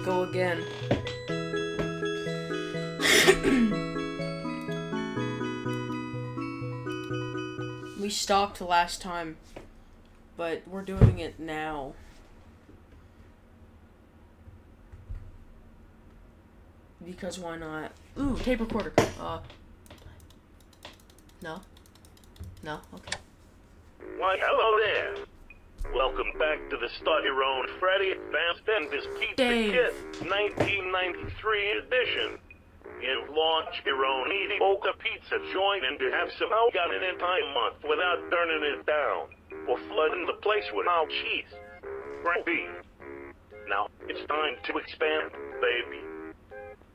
go again. We stopped last time, but we're doing it now. Because why not? Ooh, tape recorder. No? No? Okay. Why, hello there. Welcome back to the Start Your Own Freddy Advanced Dentist Pizza Dave. Kit 1993 edition. You've launched your own mediocre pizza joint and you have somehow got an entire month without turning it down or flooding the place with our cheese. Right, B. Now, it's time to expand, baby.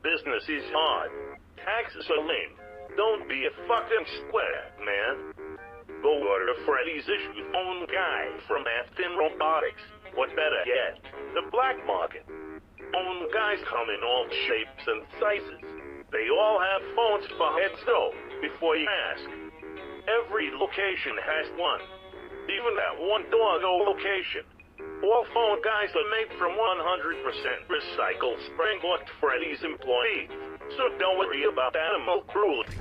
Business is hard. Taxes are lame. Don't be a fucking square, man. Go order Freddy's Issue's own guy from Afton Robotics. What better yet, the black market. Own guys come in all shapes and sizes. They all have phones for heads though, before you ask. Every location has one. Even that one doggo location. All phone guys are made from 100% recycled spring-locked Freddy's employees. So don't worry about animal cruelty.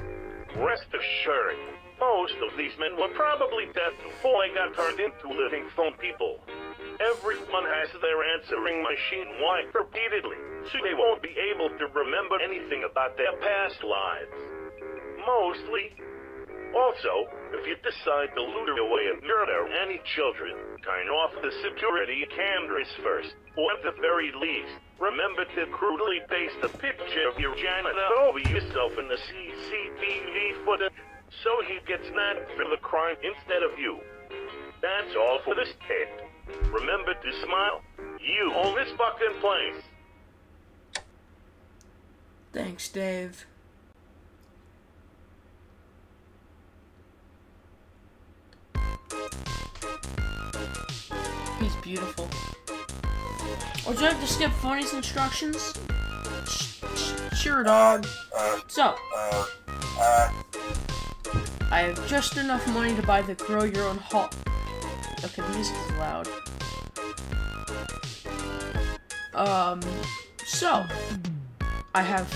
Rest assured, most of these men were probably dead before they got turned into living phone people. Everyone has their answering machine wiped repeatedly, so they won't be able to remember anything about their past lives. Mostly. Also, if you decide to lure away and murder any children, turn off the security cameras first, or at the very least, remember to crudely paste a picture of your janitor over yourself in the CCTV footage, so he gets nabbed for the crime instead of you. That's all for this tape. Remember to smile. You own this fucking place. Thanks, Dave. He's beautiful. Would you like to skip Funny's instructions? Sure, dog. So, I have just enough money to buy the grow your own hall. Okay, the music is loud. So, I have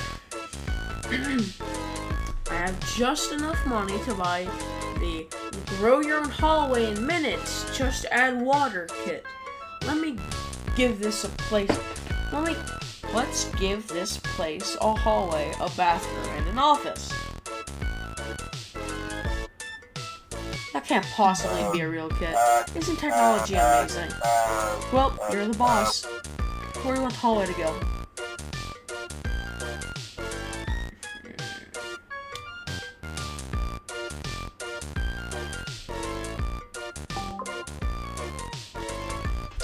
just enough money to buy the grow your own hallway in minutes, just add water kit. Let's give this place a hallway, a bathroom, and an office. That can't possibly be a real kit. Isn't technology amazing? Well, you're the boss. Where do you want the hallway to go?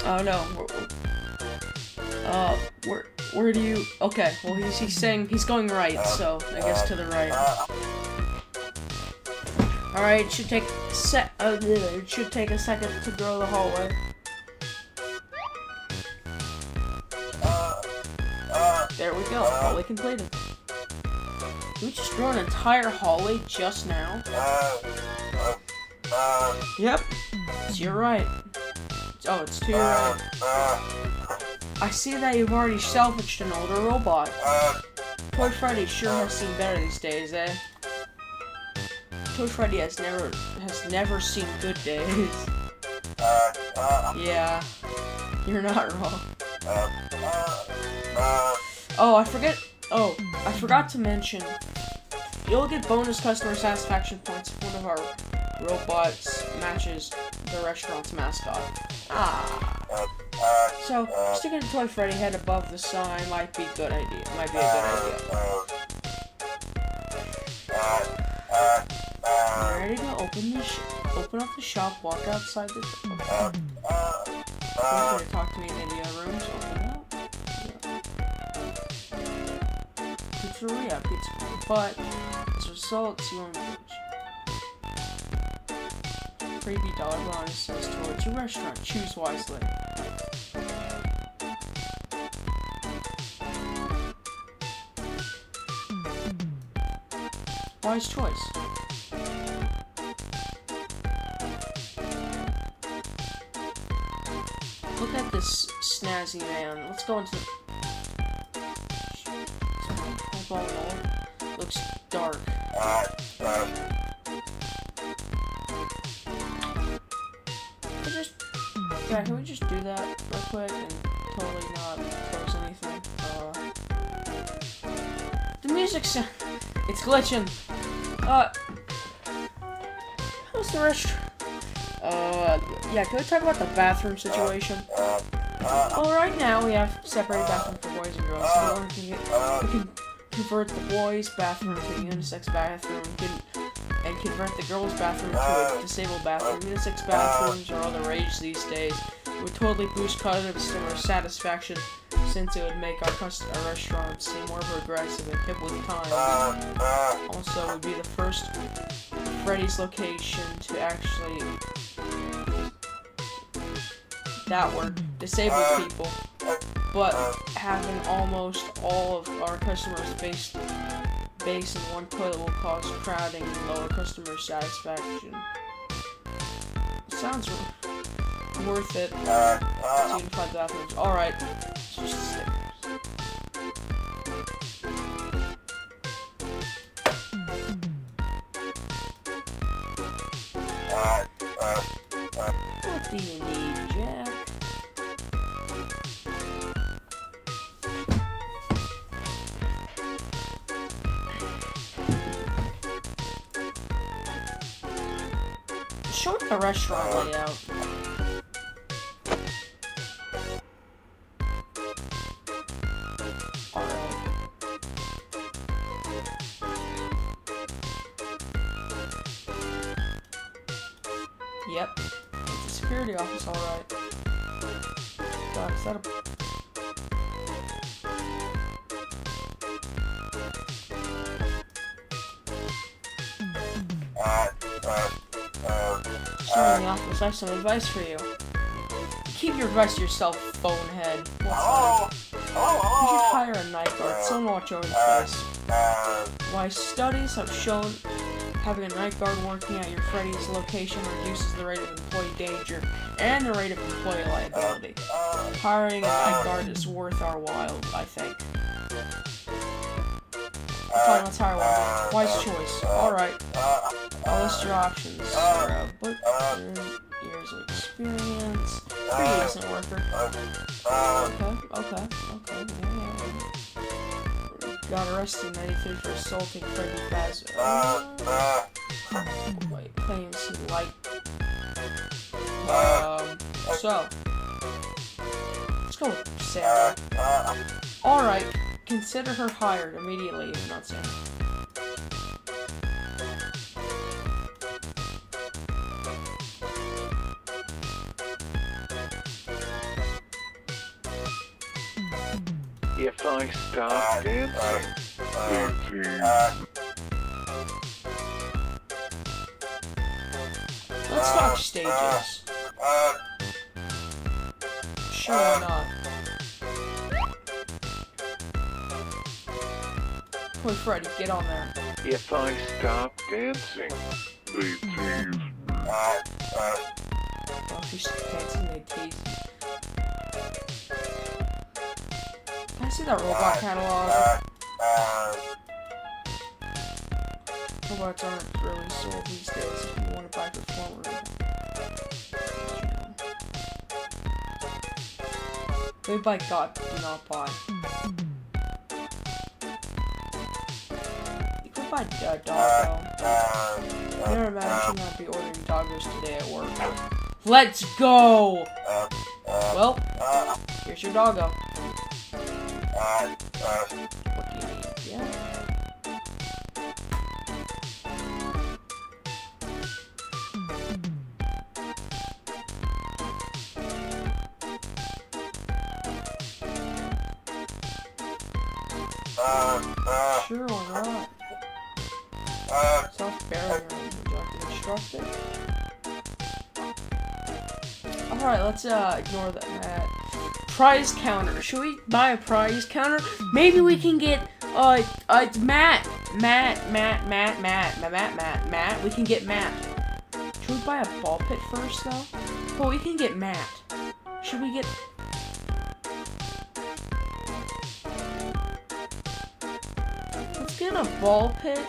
Oh no. Where do you... Okay, well he's saying he's going right, so I guess to the right. Alright, it should take a second to grow the hallway. There we go, hallway completed. We just grew an entire hallway just now? Yep, so you're right. Oh, it's to your right. I see that you've already salvaged an older robot. Toy Freddy sure has seen better these days, eh? Toy Freddy has never seen good days. Yeah, you're not wrong. Oh, I forgot to mention, you'll get bonus customer satisfaction points if one of our robots matches the restaurant's mascot. So, sticking a Toy Freddy head above the sign might be a good idea. Ready to open up the shop, walk outside the door. Feel free to talk to me in the room, so open it up. Pizzeria, but as a result, you won't lose. Freebie dollar bonuses towards your restaurant. Choose wisely. Wise choice. Look at this snazzy man. Let's go into... all in all. Looks dark. Can we just do that real quick and totally not close anything? The music's... It's glitching. How's the restroom? Yeah, can we talk about the bathroom situation? Well, right now we have separated bathroom for boys and girls, so we can convert the boys' bathroom to a unisex bathroom, and convert the girls' bathroom to a disabled bathroom. Unisex bathrooms are all the rage these days. It would totally boost customer satisfaction, since it would make our restaurant seem more progressive and hip with time. Also, it would be the first Freddy's location to actually... that word. Disable people. But having almost all of our customers based in one toilet will cause crowding and lower customer satisfaction. Sounds worth it. Unified bathrooms. Alright. It's just stickers. What do you need, Jack? Show the restaurant layout. Alright. Yep. It's a security office, alright. God, is that a... in the office, I have some advice for you. Keep your advice to yourself, phonehead. What's that? You should hire a night guard, someone watch over the place. Why, studies have shown having a night guard working at your Freddy's location reduces the rate of employee danger and the rate of employee liability. Hiring a night guard is worth our while, I think. Fine, let's hire one. Wise choice. Alright. I'll list your options. But years of experience. Pretty decent worker. Okay. Yeah. Got arrested in '93 for assaulting Freddy Fazbear. Wait, claims he liked. So let's go with Sarah. Alright. Consider her hired immediately if not Sarah. If I stop dancing, let's talk stages. Sure, why not? Boy, Freddy, get on there. if I stop dancing, they tease. Oh, if you stop dancing, they tease you. Can I see that robot catalog? Robots aren't really sold these days if you want to buy performer. Made by God, do not buy. You could buy doggo. Never imagine should not be ordering doggos today at work. Let's go! Well, here's your doggo. What do you need? Yeah. Sure, why not? Self-barrier. Would you like to instruct it? Alright, let's ignore that. Prize counter. Should we buy a prize counter? Maybe we can get Matt. We can get Matt. Should we buy a ball pit first though? But we can get Matt. Should we get... Let's get a ball pit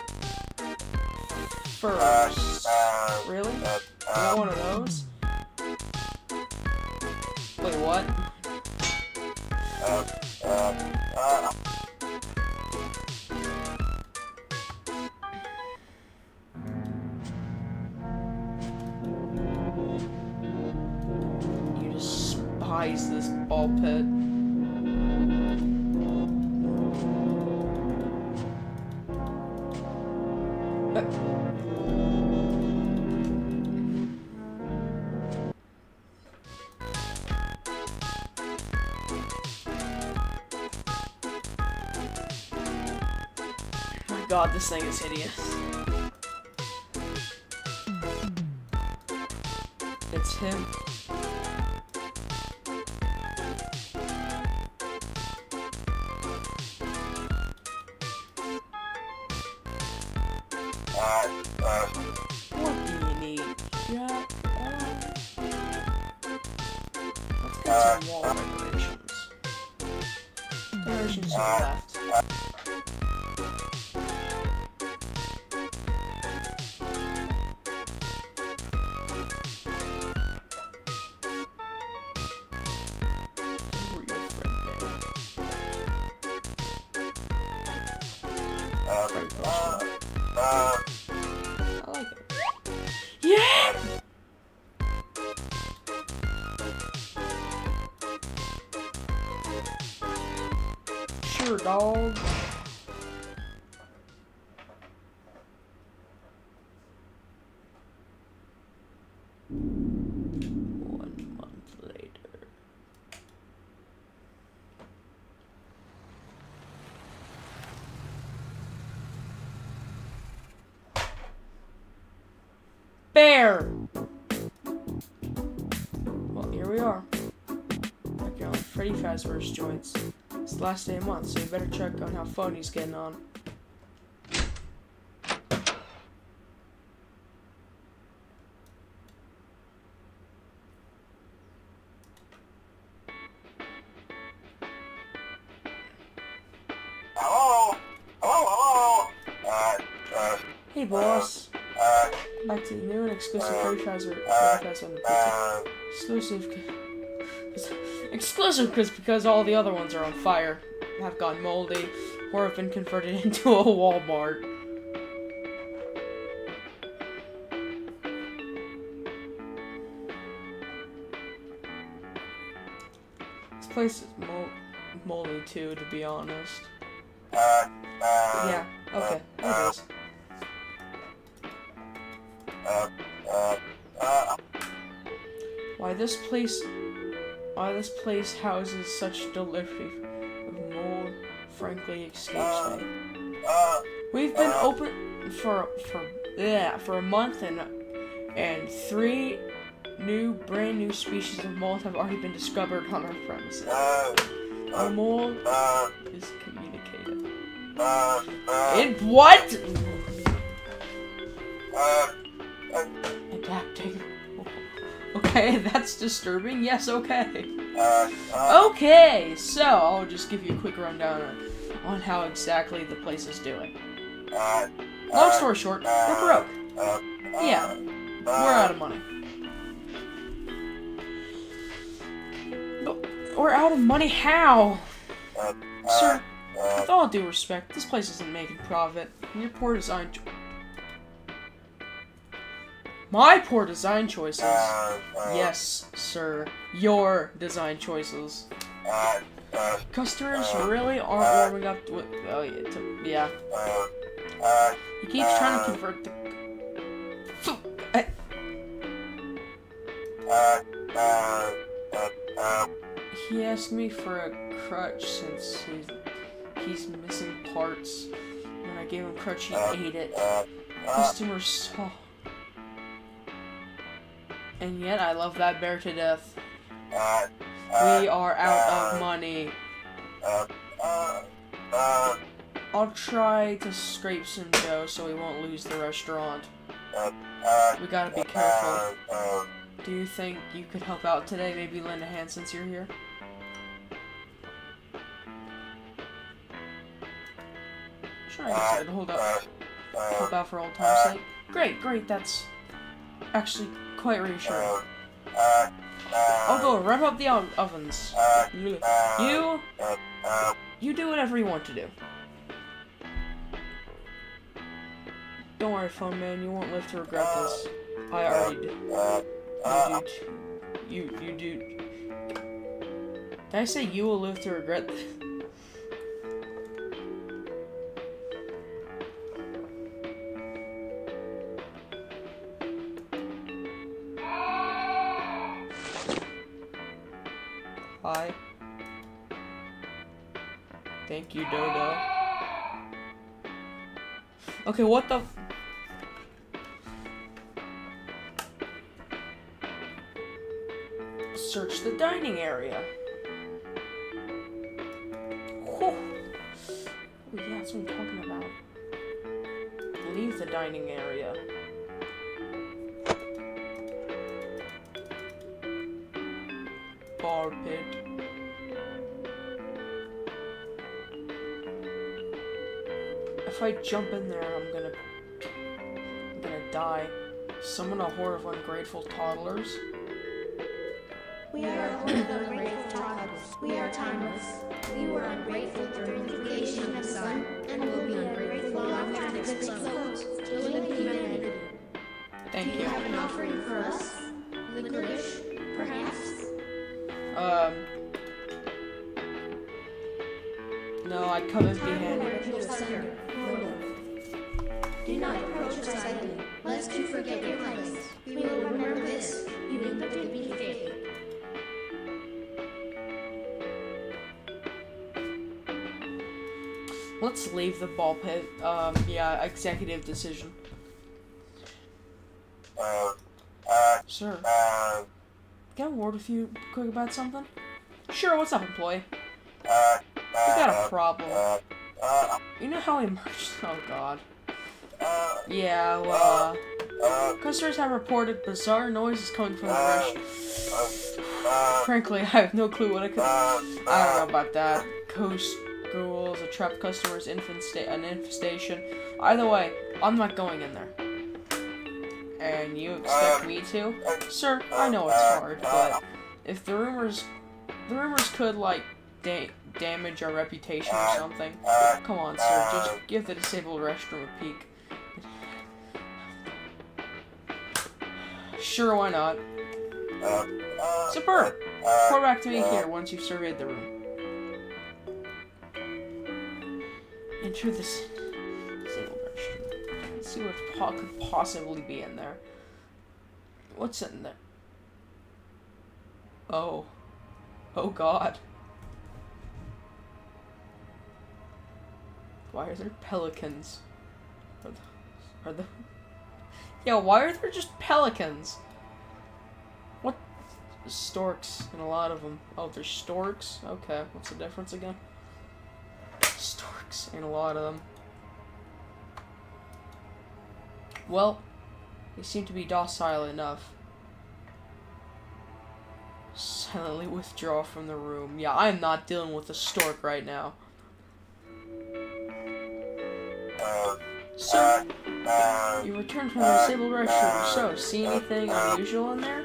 first. Really? You want one of those? Wait, what? You despise this ball pit. God, this thing is hideous. It's him. What do you need? Yeah. Let's get some wall decorations. Decorations to the left. I like it. Yeah! Sure, dog. One month later. Bear! Well, here we are. Back on Freddy Fazbear's joints. It's the last day of the month, so you better check on how Phony's getting on. Hey, boss. Back to the new and exclusive Freddy Fazbear on the pizza. Exclusive because all the other ones are on fire, have gone moldy, or have been converted into a Walmart. This place is moldy too, to be honest. Yeah, okay, it is. Why this place houses such delivery of mold, frankly, escapes me. We've been open for a month, and 3 brand new species of mold have already been discovered on our premises. The mold is communicated. It what? Adapting. Okay, that's disturbing. Yes, okay. Okay, so I'll just give you a quick rundown on how exactly the place is doing. Long story short, we're broke. Yeah, we're out of money. But we're out of money how? Sir, with all due respect, this place isn't making profit. Your poor design My poor design choices. Yes, sir. Your design choices. Customers really aren't warming up with. Oh, yeah. He keeps trying to convert the. He asked me for a crutch since he's missing parts. When I gave him a crutch, he ate it. Customers saw. And yet, I love that bear to death. We are out of money. I'll try to scrape some dough so we won't lose the restaurant. We gotta be careful. Do you think you could help out today? Maybe lend a hand since you're here? Sure, I guess I could hold out for old time's sake. Great, that's actually quite reassuring. I'll go rev up the ovens. You do whatever you want to do. Don't worry, phone man, you won't live to regret this. I already did. You do. Did I say you will live to regret this? Hi. Thank you, Dodo. Okay, what the... Search the dining area. Whew. Oh yeah, that's what I'm talking about. Leave the dining area. Bar pit. If I jump in there, I'm gonna die. Summon a horde of ungrateful toddlers. We are a horde of ungrateful toddlers. We are timeless. We were ungrateful during the creation of the sun, and will be ungrateful long after this explodes. To live humanity. Thank you. Do you have an offering for us? Licorice, perhaps? No, I come empty-handed. Do not approach us idly, lest you forget your place. We will remember this. You need but to be faithful. Let's leave the ball pit. Yeah, executive decision. Sir. Can I word with you quick about something? Sure, what's up, employee? We got a problem. You know how we merged? Oh god. Yeah, well, customers have reported bizarre noises coming from the restaurant. Frankly, I have no clue what it could... I don't know about that. Ghost ghouls, a trapped customer's an infestation. Either way, I'm not going in there. And you expect me to? Sir, I know it's hard, but if the rumors could, like, damage our reputation or something, come on, sir, just give the disabled restroom a peek. Sure, why not? Superb! Report back to me here once you've surveyed the room. Enter this disabled restroom. Let's see what could possibly be in there. What's in there? Oh. Oh god. Why are there pelicans? Are the... Yeah, why are there just pelicans? What? There's storks and a lot of them. Oh, there's storks? Okay, what's the difference again? Storks and a lot of them. Well, they seem to be docile enough. Silently withdraw from the room. Yeah, I am not dealing with a stork right now. Sir, you returned from the disabled restroom. So, see anything unusual in there?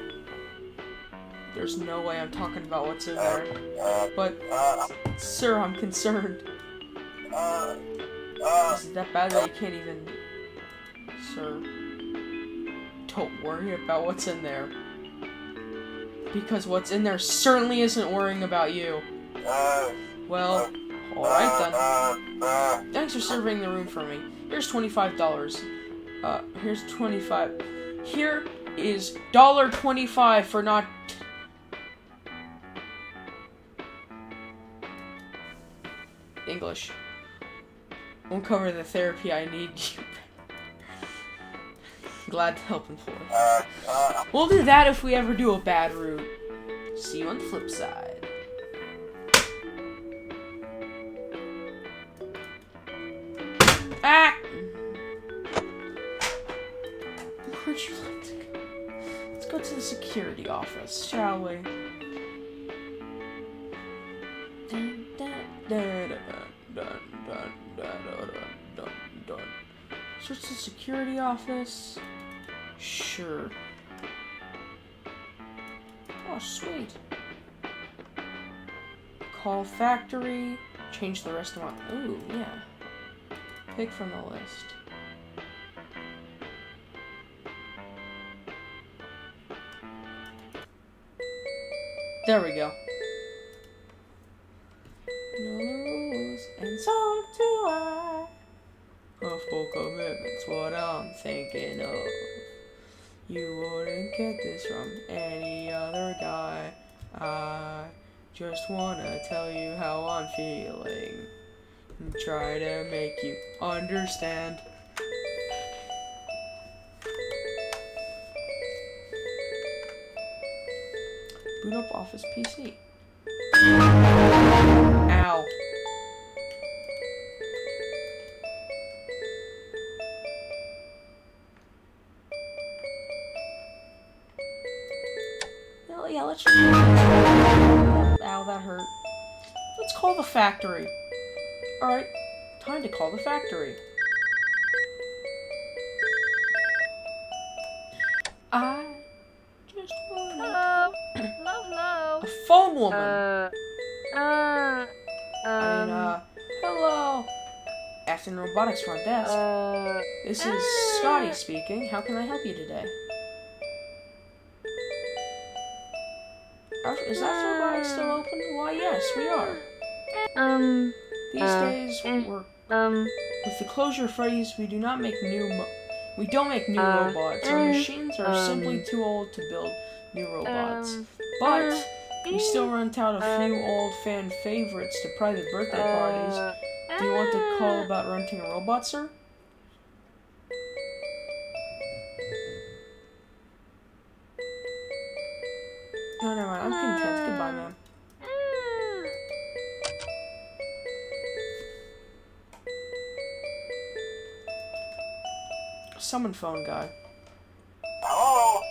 There's no way I'm talking about what's in there. But, sir, I'm concerned. Is it that bad that you can't even... Sir, don't worry about what's in there. Because what's in there certainly isn't worrying about you. Well, alright then. Thanks for surveying the room for me. Here's $25. Here's 25. Here is $25 for not... English. Won't cover the therapy I need. Glad to help employee. We'll do that if we ever do a bad route. See you on the flip side. Ah! Where'd you like to go? Let's go to the security office, shall we? Dun, dun, dun, dun, dun, dun, dun, dun, dun. Search the security office. Sure. Oh, sweet. Call factory. Change the rest of my... Ooh, yeah. Pick from the list. There we go. Know the rules, and so do I. A full commitment's what I'm thinking of. You wouldn't get this from any other guy. I just wanna tell you how I'm feeling and try to make you understand. Boot up Office PC. Ow. Well, yeah, let's just... Ow, that hurt. Let's call the factory. Alright, time to call the factory. I just wanna... Hello. A phone woman. Hello. Afton Robotics front desk. This is Scotty speaking. How can I help you today? Is Afton Robotics still open? Why, yes, we are. These days, with the closure phrase, we do not make we don't make new robots. Our machines are simply too old to build new robots. But we still rent out a few old fan favorites to private birthday parties. Do you want to call about renting a robot, sir? No, never mind. I'm content. Goodbye, ma'am. Summon phone guy. Hello?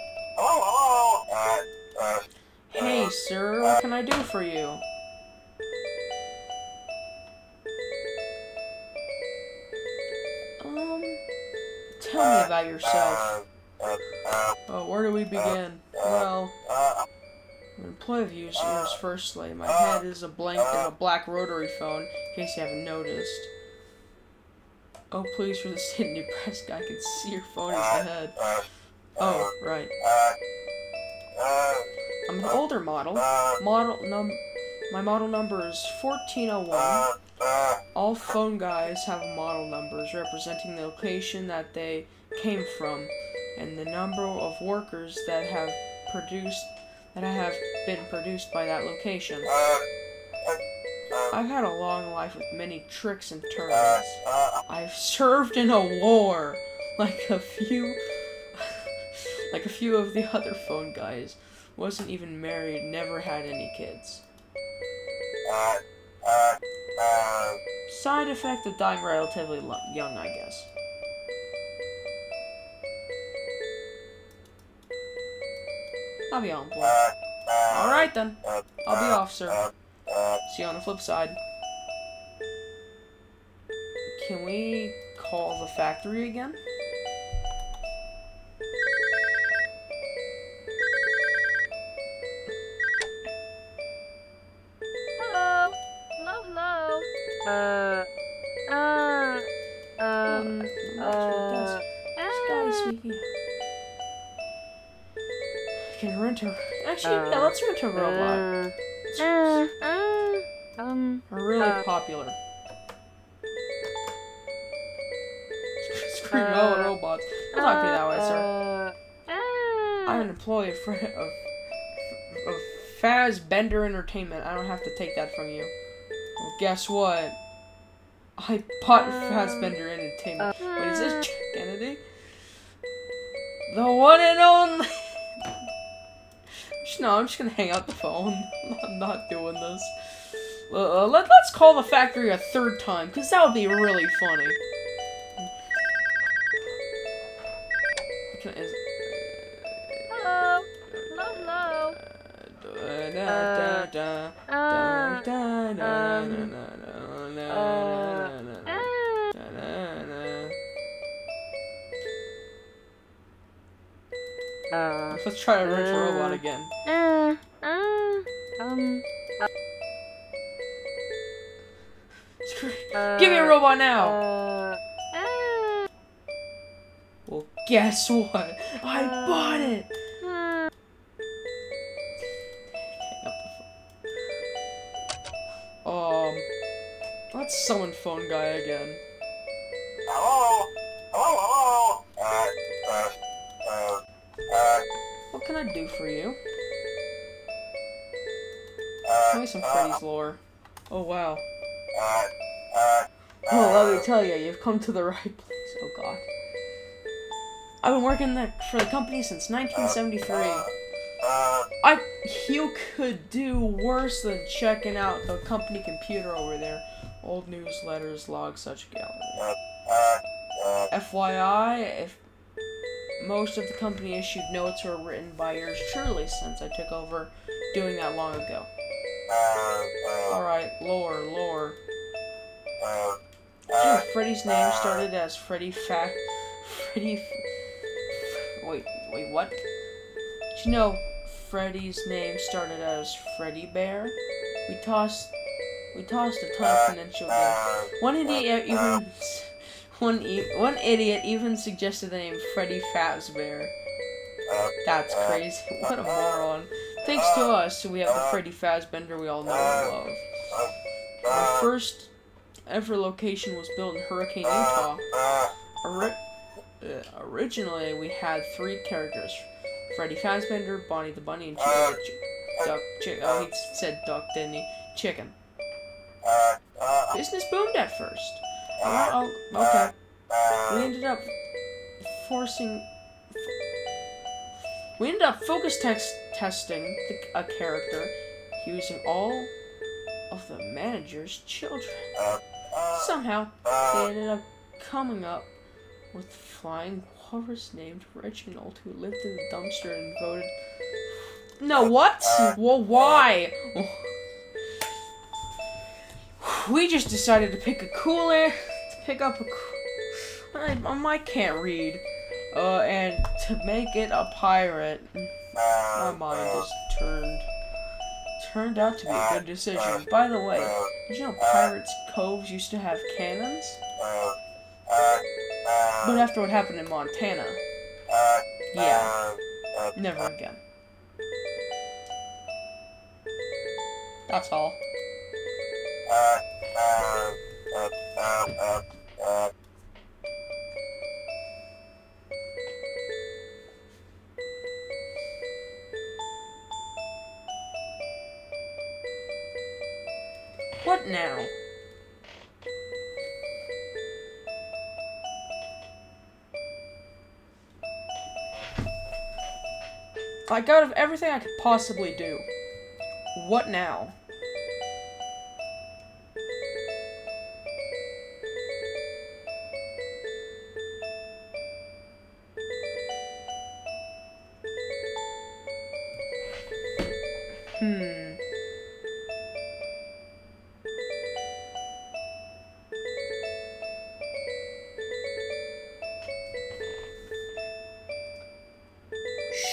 Hey, sir. What can I do for you? Tell me about yourself. Oh, where do we begin? Well, an employee of yours firstly. My head is a black rotary phone, in case you haven't noticed. Oh, please, for the state of Nebraska, I can see your phone is the head. Oh, right. I'm an older model. My model number is 1401. All phone guys have model numbers representing the location that they came from and the number of workers that have been produced by that location. I've had a long life with many tricks and turns. I've served in a war, like a few of the other phone guys. Wasn't even married, never had any kids. Side effect of dying relatively young, I guess. I'll be on board. Alright then. I'll be off, sir. See you on the flip side. Can we call the factory again? Scotty speaking. Can rent a... Actually, yeah, let's rent a robot. We're really popular. Screw no robots. Don't talk to me that way, sir. I'm an employee of Fazbender Entertainment. I don't have to take that from you. Well, guess what? I bought Fazbender Entertainment. Wait, is this Jack Kennedy? The one and only... No, I'm just gonna hang up the phone. I'm not doing this. Let's call the factory a third time, because that would be really funny. Let's try to wrench a robot again. Give me a robot now! Well, guess what? I bought it! Hang up the phone. Let's summon phone guy again. Hello? Hello? What can I do for you? Tell me some Freddy's lore. Oh, wow. Oh, let me tell you, you've come to the right place. Oh, God. I've been working for the company since 1973. You could do worse than checking out the company computer over there. Old newsletters, logs, such gallery. FYI, if most of the company issued notes were written by yours truly since I took over doing that long ago. Alright, lore. Did you know Freddy's name started as Wait, what? Did you know Freddy's name started as Freddy Bear? We tossed a ton of financial games. One idiot even suggested the name Freddy Fazbear. That's crazy. What a moron. Thanks to us, we have the Freddy Fazbender we all know and love. Our first ever location was built in Hurricane, Utah. Originally, we had 3 characters: Freddy Fazbender, Bonnie the Bunny, and he said duck, didn't he? Chicken. Business boomed at first. Okay. We ended up focus testing a character using all of the manager's children. Somehow, they ended up coming up with a flying walrus named Reginald, who lived in the dumpster and voted. No, what? Well, why? We just decided to pick up I can't read. And to make it a pirate. My mind just turned out to be a good decision. By the way, did you know Pirates Coves used to have cannons? But after what happened in Montana, yeah, never again. That's all. What now? Like, out of everything I could possibly do, what now?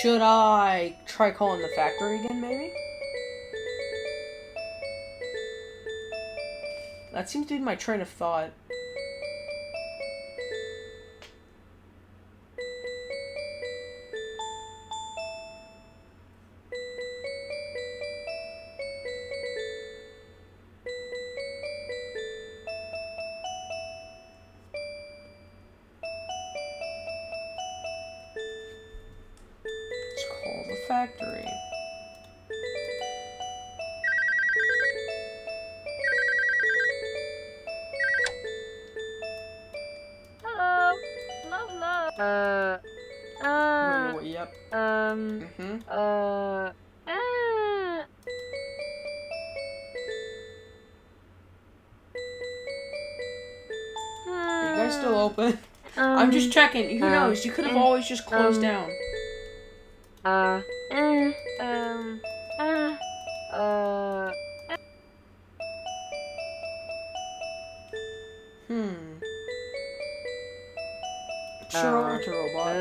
Should I try calling the factory again, maybe? That seems to be my train of thought. Factory. Hello. Hello. Yep. Are you guys still open? I'm just checking. Who knows? You could have always just closed down. Sure, aren't a robot.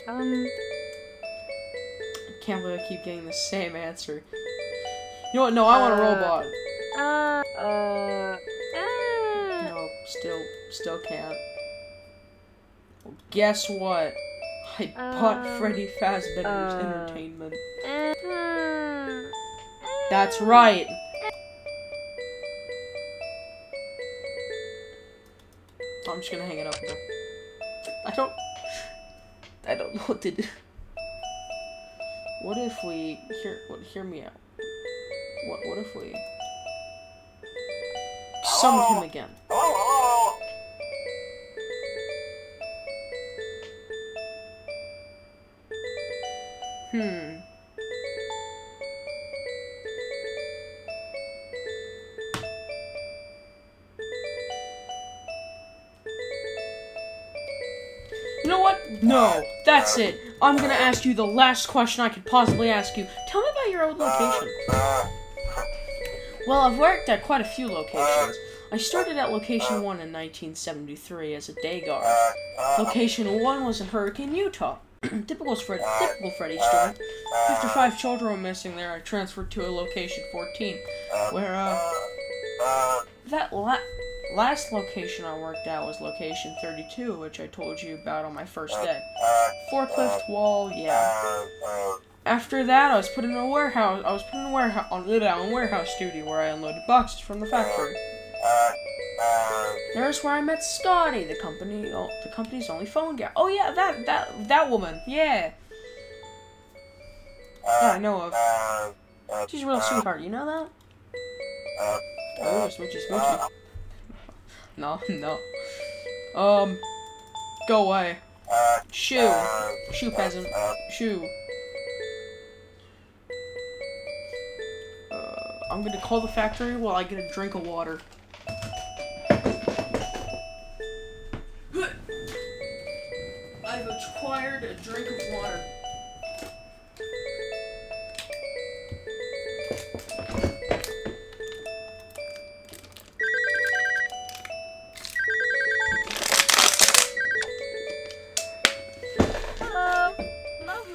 I can't believe I keep getting the same answer. You know what? No, I want a robot. No, still can't. Well, guess what? I bought Freddy Fazbender's Entertainment. That's right. I'm just gonna hang it up now. I don't know what to do. What if we hear me out? What if we summon him again? You know what? No, that's it. I'm gonna ask you the last question I could possibly ask you. Tell me about your old location. Well, I've worked at quite a few locations. I started at Location 1 in 1973 as a day guard. Location 1 was in Hurricane, Utah. Typical Freddy's story. After 5 children were missing there, I transferred to a Location 14, where, that last location I worked at was Location 32, which I told you about on my first day. Forklift wall, yeah. After that, I was put in a warehouse. On warehouse duty where I unloaded boxes from the factory. There's where I met Scotty, the company's only phone guy. Oh yeah, that woman. Yeah. Yeah, I know of. She's a real sweetheart. You know that? Oh, smoochy. No. Go away. Shoo, peasant. Shoo. I'm gonna call the factory while I get a drink of water. I've acquired a drink of water.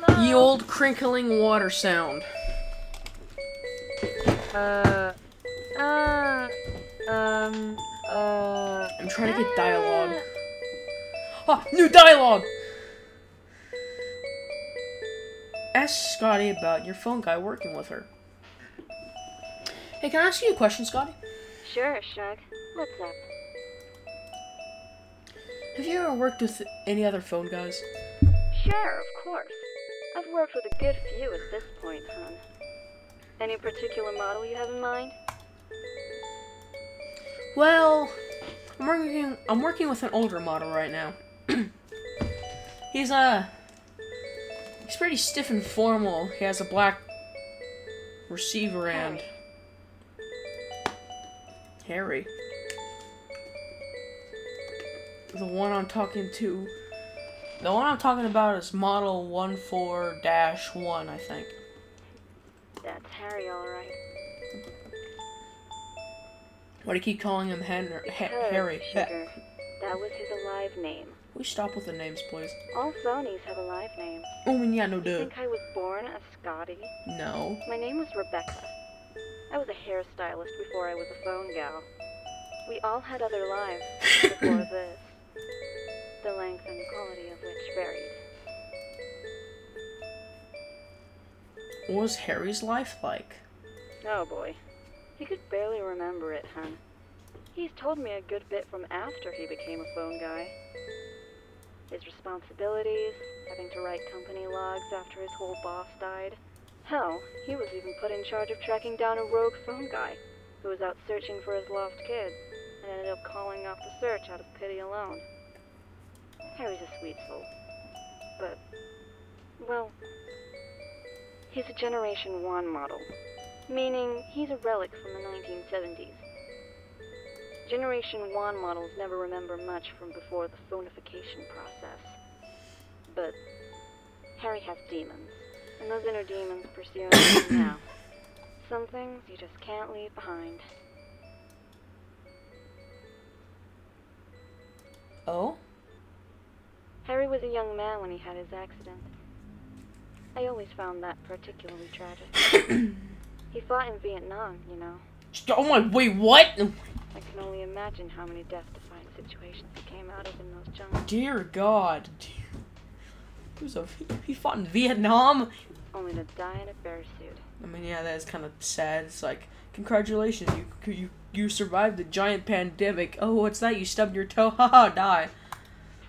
The old crinkling water sound. I'm trying to get dialogue. Ah, new dialogue! Ask Scotty about your phone guy working with her. Hey, can I ask you a question, Scotty? Sure, Shug. What's up? Have you ever worked with any other phone guys? Sure, of course. I've worked with a good few at this point, hon. Any particular model you have in mind? Well, I'm working with an older model right now. He's pretty stiff and formal. He has a black receiver and Harry. The one I'm talking about is model 14-1, I think. That's Harry, alright. Why do you keep calling him Harry? Sugar, that was his alive name. Will we stop with the names, please? All phonies have alive names. Oh, I mean, yeah, no You duh. think I was born a Scotty? No. My name was Rebecca. I was a hairstylist before I was a phone gal. We all had other lives before this, the length and quality of which varied. What was Harry's life like? Oh boy. He could barely remember it, hun. He's told me a good bit from after he became a phone guy. His responsibilities, having to write company logs after his whole boss died. Hell, he was even put in charge of tracking down a rogue phone guy who was out searching for his lost kid and ended up calling off the search out of pity alone. Harry's a sweet soul. But, well, he's a Generation 1 model, meaning he's a relic from the 1970s. Generation 1 models never remember much from before the phonification process. But Harry has demons, and those inner demons pursue him now. Some things you just can't leave behind. Oh? Harry was a young man when he had his accident. I always found that particularly tragic. He fought in Vietnam, you know. Oh my, wait, what? I can only imagine how many death-defying situations he came out of in those jungles. Dear God. He fought in Vietnam? Only to die in a bear suit. I mean, yeah, that is kind of sad. It's like, congratulations, you survived the giant pandemic. Oh, what's that? You stubbed your toe? Haha, die.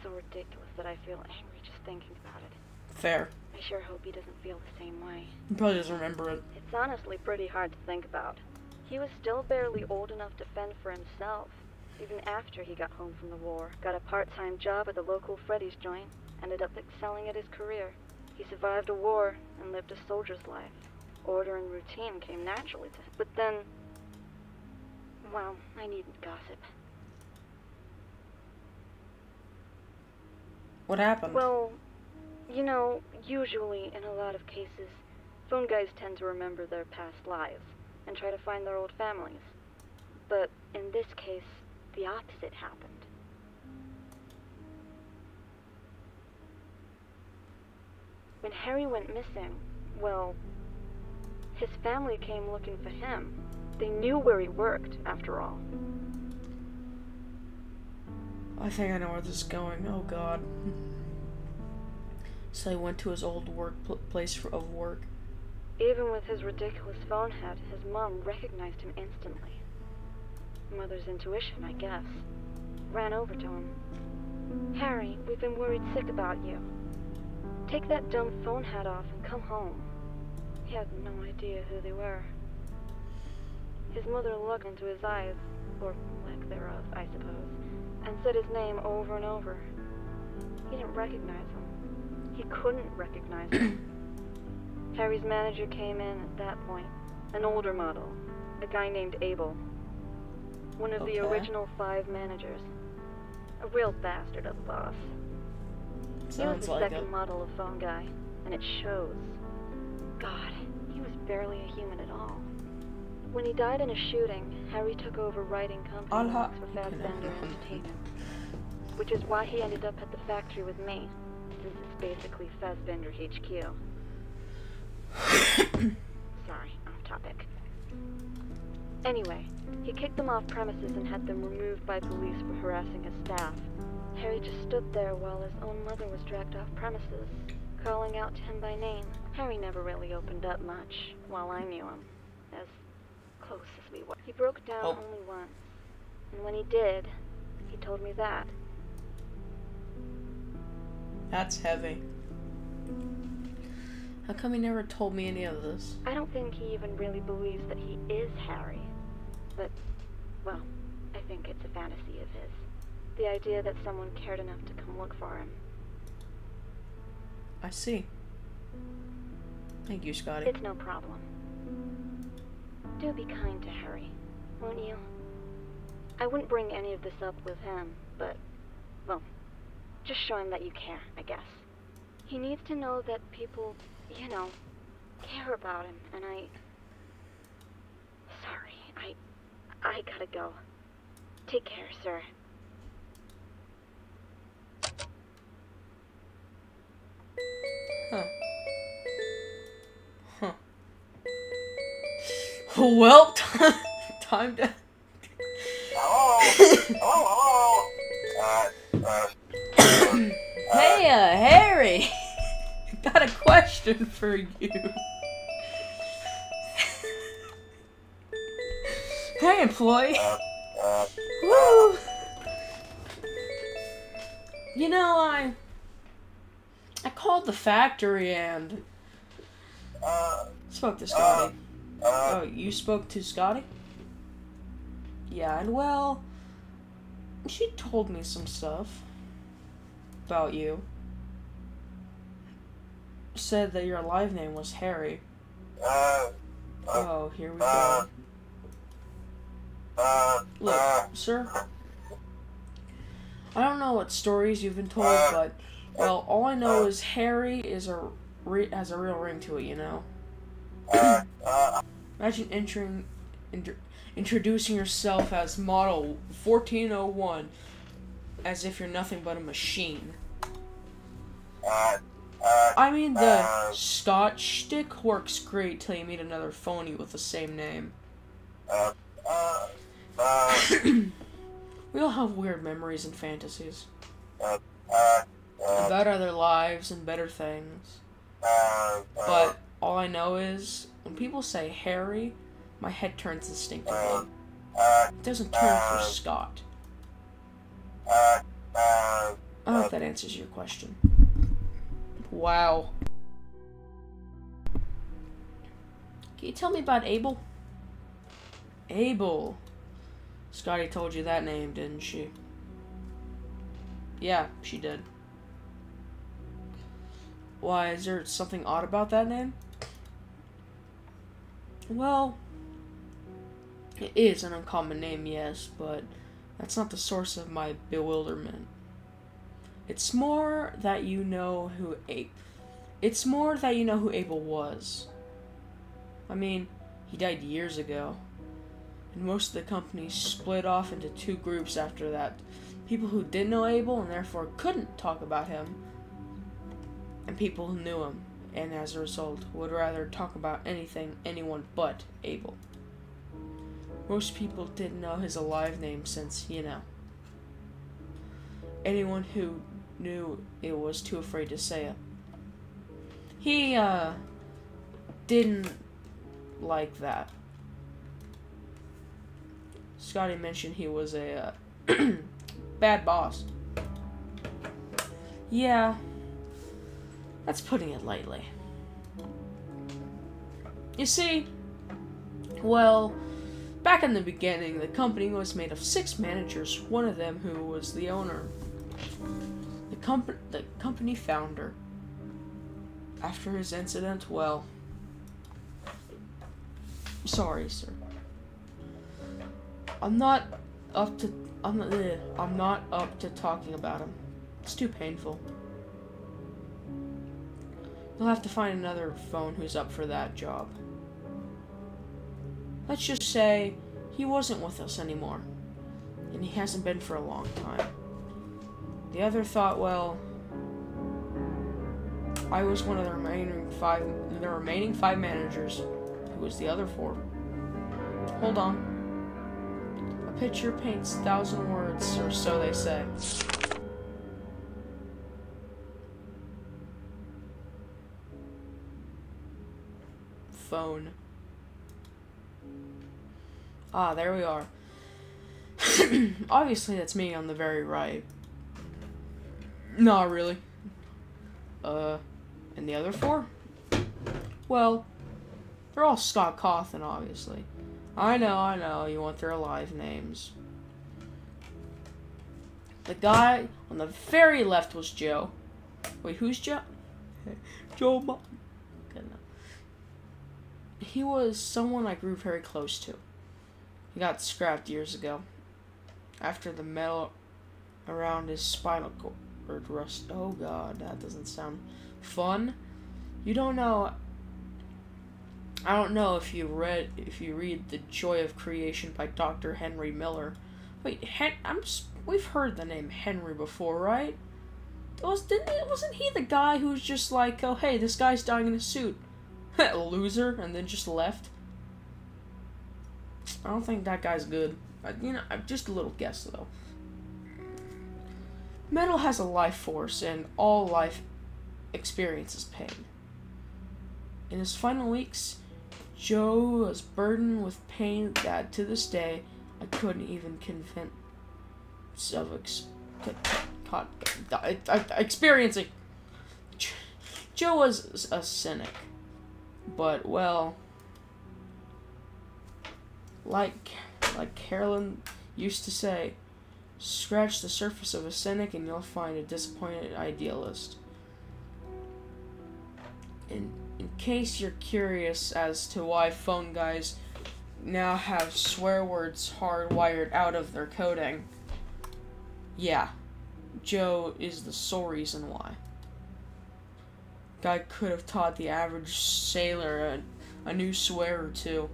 So ridiculous that I feel angry just thinking about it. Fair. I sure hope he doesn't feel the same way. He probably doesn't remember it. It's honestly pretty hard to think about. He was still barely old enough to fend for himself, even after he got home from the war. Got a part-time job at the local Freddy's joint, ended up excelling at his career. He survived a war and lived a soldier's life. Order and routine came naturally to him. But then, well, I needn't gossip. What happened? Well, you know, usually in a lot of cases, phone guys tend to remember their past lives and try to find their old families. But in this case, the opposite happened. When Harry went missing, well, his family came looking for him. They knew where he worked, after all. I think I know where this is going. Oh God. So he went to his old place of work. Even with his ridiculous phone head, his mom recognized him instantly. Mother's intuition, I guess. Ran over to him. Harry, we've been worried sick about you. Take that dumb phone hat off and come home. He had no idea who they were. His mother looked into his eyes, or lack thereof, I suppose, and said his name over and over. He didn't recognize him. He couldn't recognize him. Harry's manager came in at that point, an older model, a guy named Abel. One of the original 5 managers. A real bastard of a boss. He was the second model of phone guy, and it shows. God, he was barely a human at all. When he died in a shooting, Harry took over writing company notes for Fassbender Entertainment, which is why he ended up at the factory with me, since it's basically Fassbender HQ. Sorry, off topic. Anyway, he kicked them off premises and had them removed by police for harassing his staff. Harry just stood there while his own mother was dragged off premises, calling out to him by name. Harry never really opened up much while I knew him, as close as we were. He broke down only once, and when he did, he told me that. That's heavy. How come he never told me any of this? I don't think he even really believes that he is Harry. But, well, I think it's a fantasy of his. The idea that someone cared enough to come look for him. I see. Thank you, Scotty. It's no problem. Do be kind to Harry, won't you? I wouldn't bring any of this up with him, but, well, just show him that you care, I guess. He needs to know that people, you know, care about him, and Sorry, I gotta go. Take care, sir. Huh. Well, time to... Hello? Hey, Harry! Got a question for you. Hey, employee. Woo! You know, I called the factory and spoke to Scotty. Oh, you spoke to Scotty? Yeah, and well, she told me some stuff about you. Said that your live name was Harry. Oh, here we go. Look, sir, I don't know what stories you've been told, but, well, all I know is Harry is has a real ring to it, you know? Imagine introducing yourself as model 1401, as if you're nothing but a machine. I mean, the Scotch shtick works great till you meet another phony with the same name. We all have weird memories and fantasies about other lives and better things. But all I know is, when people say Harry, my head turns instinctively. It doesn't turn for Scott. I hope that answers your question. Wow. Can you tell me about Abel? Abel. Scotty told you that name, didn't she? Yeah, she did. Why, is there something odd about that name? Well, it is an uncommon name, yes, but that's not the source of my bewilderment. It's more that you know who Abel was. I mean, he died years ago, and most of the company split off into two groups after that. People who didn't know Abel and therefore couldn't talk about him, and people who knew him, and as a result would rather talk about anyone but Abel. Most people didn't know his alive name since, anyone who knew it was too afraid to say it. He, didn't like that. Scotty mentioned he was a, bad boss. Yeah, that's putting it lightly. You see, well, back in the beginning, the company was made of 6 managers, one of them who was the owner. The company founder. After his incident, well, sorry, sir. I'm not up to talking about him. It's too painful. You'll have to find another phone who's up for that job. Let's just say he wasn't with us anymore, and he hasn't been for a long time. The other thought, well, I was one of the remaining five managers. Who was the other 4? Hold on. A picture paints 1,000 words, or so they say. Phone. Ah, there we are. Obviously, that's me on the very right. Not really. And the other 4? Well, they're all Scott Cawthon, obviously. I know, you want their alive names. The guy on the very left was Joe. Wait, who's Joe? Joe He was someone I grew very close to. He got scrapped years ago. After the metal around his spinal cord rust. Oh god, that doesn't sound fun. You don't know. I don't know if you read The Joy of Creation by Dr. Henry Miller. Wait, we've heard the name Henry before, right? Wasn't he the guy who was just like, oh hey, this guy's dying in a suit, loser, and then just left? I don't think that guy's good. Just a little guess though. Metal has a life force, and all life experiences pain. In his final weeks, Joe was burdened with pain that, to this day, I couldn't even convince of experiencing. Joe was a cynic, but, well, like Carolyn used to say, scratch the surface of a cynic and you'll find a disappointed idealist. In case you're curious as to why phone guys now have swear words hardwired out of their coding, yeah, Joe is the sole reason why. Guy could have taught the average sailor a new swear or two.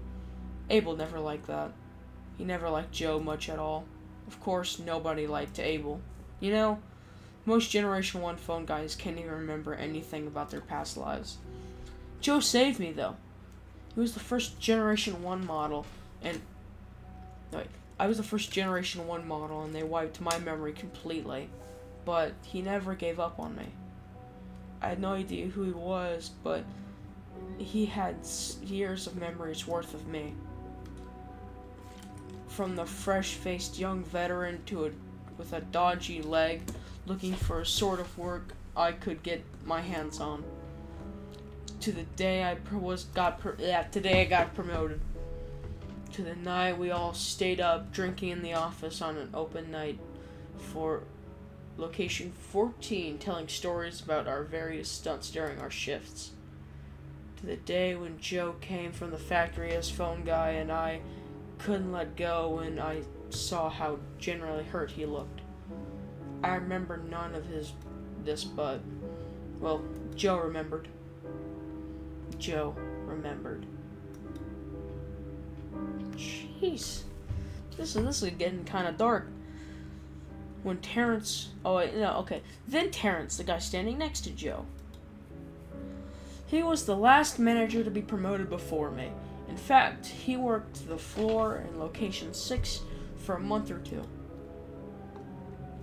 Abel never liked that. He never liked Joe much at all. Of course, nobody liked Abel. Most Generation 1 phone guys can't even remember anything about their past lives. Joe saved me, though. He was the first Generation 1 model, and... Wait, I was the first Generation 1 model, and they wiped my memory completely. But he never gave up on me. I had no idea who he was, but he had years of memories worth of me. From the fresh-faced young veteran with a dodgy leg, looking for a sort of work I could get my hands on, to the day today I got promoted. To the night we all stayed up drinking in the office on an open night for Location 14, telling stories about our various stunts during our shifts. To the day when Joe came from the factory as phone guy and I couldn't let go when I saw how generally hurt he looked. I remember none of this, but, well, Joe remembered. Joe remembered. Jeez. This is getting kind of dark. When Terrence... Oh, wait, no, okay. Then Terrence, the guy standing next to Joe. He was the last manager to be promoted before me. In fact, he worked the floor in Location 6 for a month or two.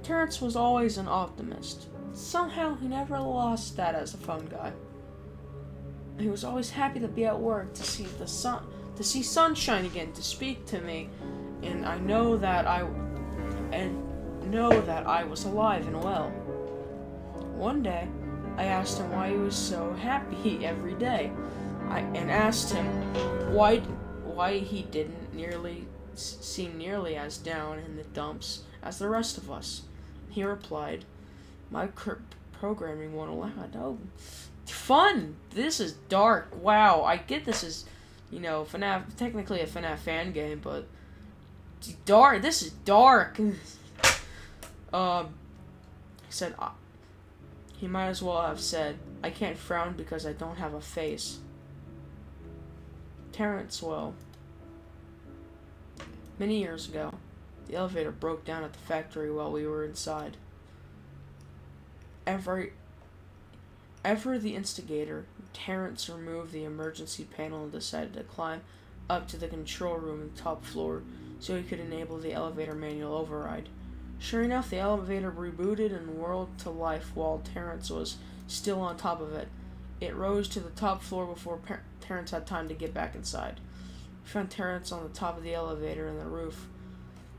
Terrence was always an optimist. Somehow, he never lost that as a phone guy. He was always happy to be at work, to see the sun, to see sunshine again, to speak to me, and I know that I was alive and well. One day, I asked him why he was so happy every day. I asked him why he didn't seem nearly as down in the dumps as the rest of us. He replied, "My programming won't allow it." Oh, fun! This is dark. Wow, I get this is, FNAF, technically a FNAF fan game, but it's dark. This is dark. He said, he might as well have said, "I can't frown because I don't have a face." Terrence, well, many years ago, the elevator broke down at the factory while we were inside. Ever the instigator, Terrence removed the emergency panel and decided to climb up to the control room on the top floor so he could enable the elevator manual override. Sure enough, the elevator rebooted and whirled to life while Terrence was still on top of it. It rose to the top floor before Terrence had time to get back inside. We found Terrence on the top of the elevator and the roof.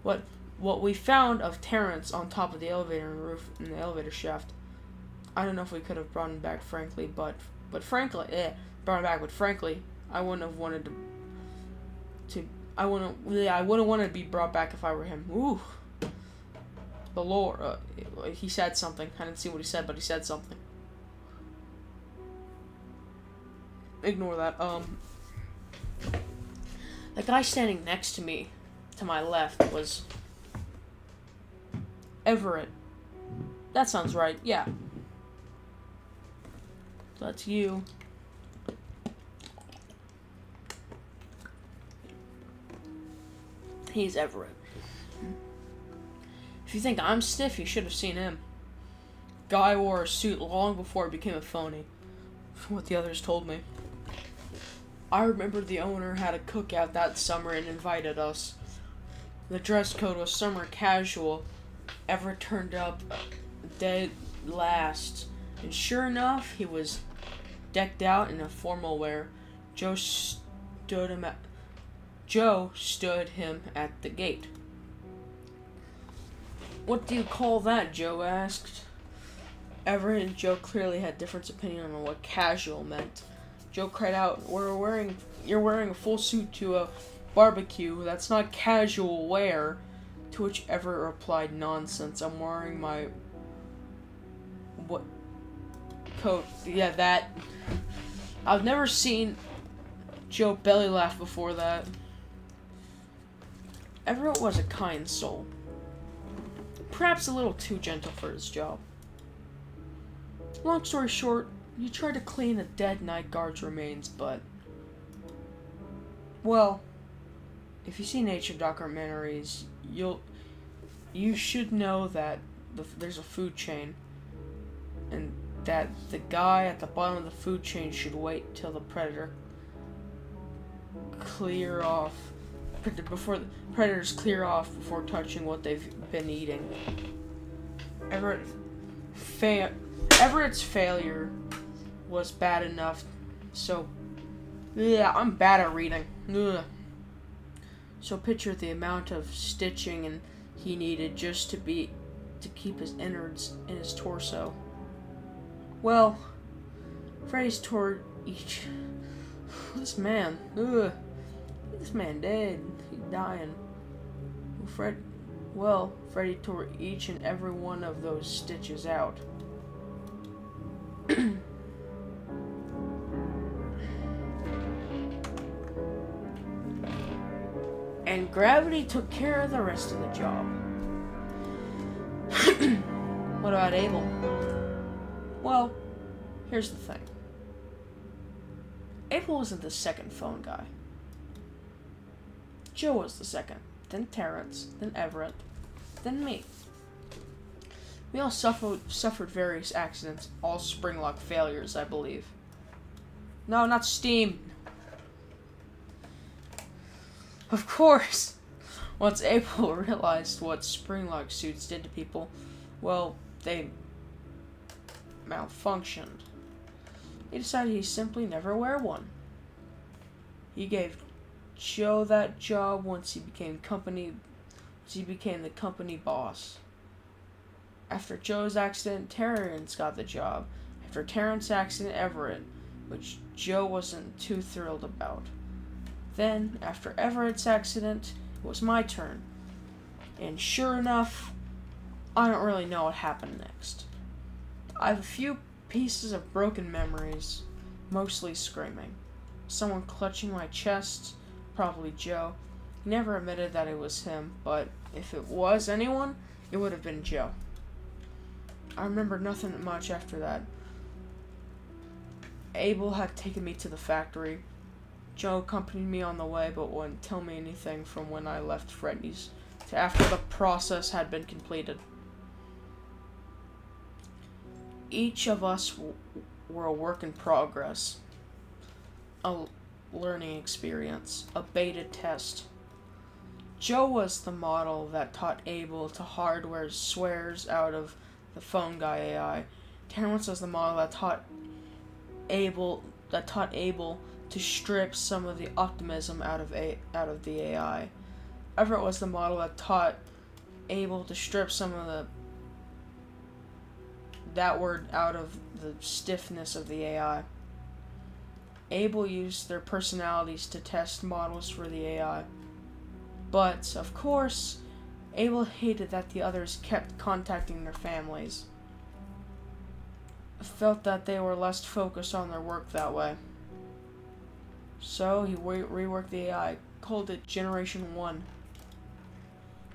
What we found of Terrence on top of the elevator and roof in the elevator shaft, I don't know if we could have brought him back, frankly, but frankly, I wouldn't have wanted I wouldn't want to be brought back if I were him. Ooh. The lore, he said something. I didn't see what he said, but he said something. Ignore that. The guy standing next to me, to my left, was Everett. That sounds right, yeah. So that's you. He's Everett. If you think I'm stiff, you should have seen him. Guy wore a suit long before it became a phony, from what the others told me. I remember the owner had a cookout that summer and invited us. The dress code was summer casual. Everett turned up dead last, and sure enough, he was decked out in a formal wear. Joe stood him at the gate. "What do you call that?" Joe asked. Everett and Joe clearly had different opinion on what casual meant. Joe cried out, "You're wearing a full suit to a barbecue. That's not casual wear." To which Everett replied, "Nonsense. I'm wearing my coat." Yeah, that. I've never seen Joe belly laugh before that. Everett was a kind soul. Perhaps a little too gentle for his job. Long story short, he tried to clean a dead night guard's remains, but... Well, if you see nature documentaries, you should know that there's a food chain. and that the guy at the bottom of the food chain should wait till the predators clear off before touching what they've been eating. Everett's failure was bad enough, so yeah, I'm bad at reading. Ugh. So picture the amount of stitching and he needed just to keep his innards in his torso. Well, Freddy's tore each. This man dead. He's dying. Freddy tore each and every one of those stitches out. And gravity took care of the rest of the job. What about Abel? Well, here's the thing. Abel wasn't the second phone guy. Joe was the second, then Terrence, then Everett, then me. We all suffered various accidents, all spring lock failures, I believe. No, not steam. Of course! Once Abel realized what spring lock suits did to people, well, they malfunctioned. He decided he'd simply never wear one. He gave Joe that job once he became the company boss. After Joe's accident, Terrence got the job. After Terrence's accident, Everett, which Joe wasn't too thrilled about. Then, after Everett's accident, it was my turn. And sure enough, I don't really know what happened next. I have a few pieces of broken memories, mostly screaming. Someone clutching my chest, probably Joe. He never admitted that it was him, but if it was anyone, it would have been Joe. I remember nothing much after that. Abel had taken me to the factory. Joe accompanied me on the way, but wouldn't tell me anything from when I left Freddy's to after the process had been completed. Each of us were a work in progress, a learning experience, a beta test. Joe was the model that taught Abel to hardware swears out of the phone guy AI. Terrence was the model that taught Abel to strip some of the optimism out of the AI. Everett was the model that taught Abel to strip some of that word out of the stiffness of the AI. Abel used their personalities to test models for the AI. But, of course, Abel hated that the others kept contacting their families. Felt that they were less focused on their work that way. So he reworked the AI, called it Generation 1.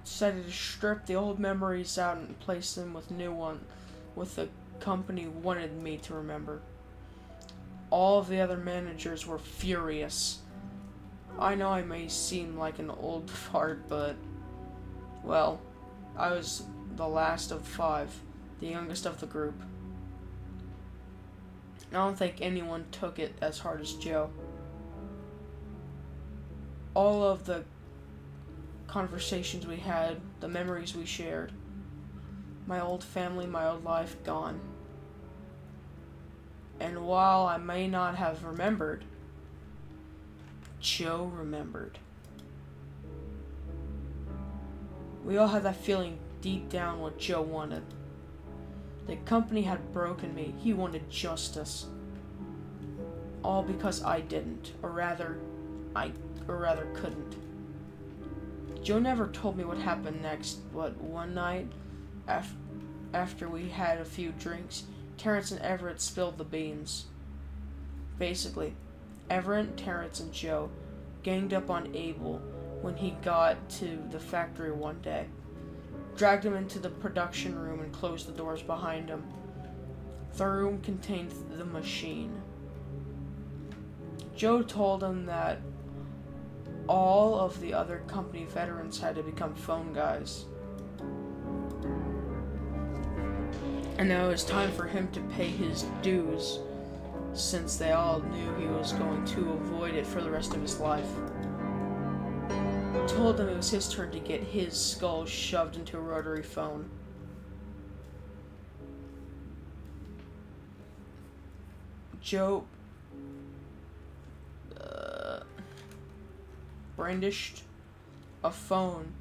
Decided to strip the old memories out and replace them with new ones, with the company wanted me to remember. All of the other managers were furious. I know I may seem like an old fart, but, well, I was the last of 5, the youngest of the group. I don't think anyone took it as hard as Joe. All of the conversations we had, the memories we shared, my old family, my old life, gone. And while I may not have remembered, Joe remembered. We all had that feeling deep down what Joe wanted. The company had broken me. He wanted justice. All because I didn't, or rather couldn't. Joe never told me what happened next, but one night, after we had a few drinks, Terrence and Everett spilled the beans. Basically, Everett, Terrence, and Joe ganged up on Abel when he got to the factory one day, dragged him into the production room and closed the doors behind him. The room contained the machine. Joe told him that all of the other company veterans had to become phone guys. And now it was time for him to pay his dues, since they all knew he was going to avoid it for the rest of his life. Told him it was his turn to get his skull shoved into a rotary phone. Joe brandished a phone,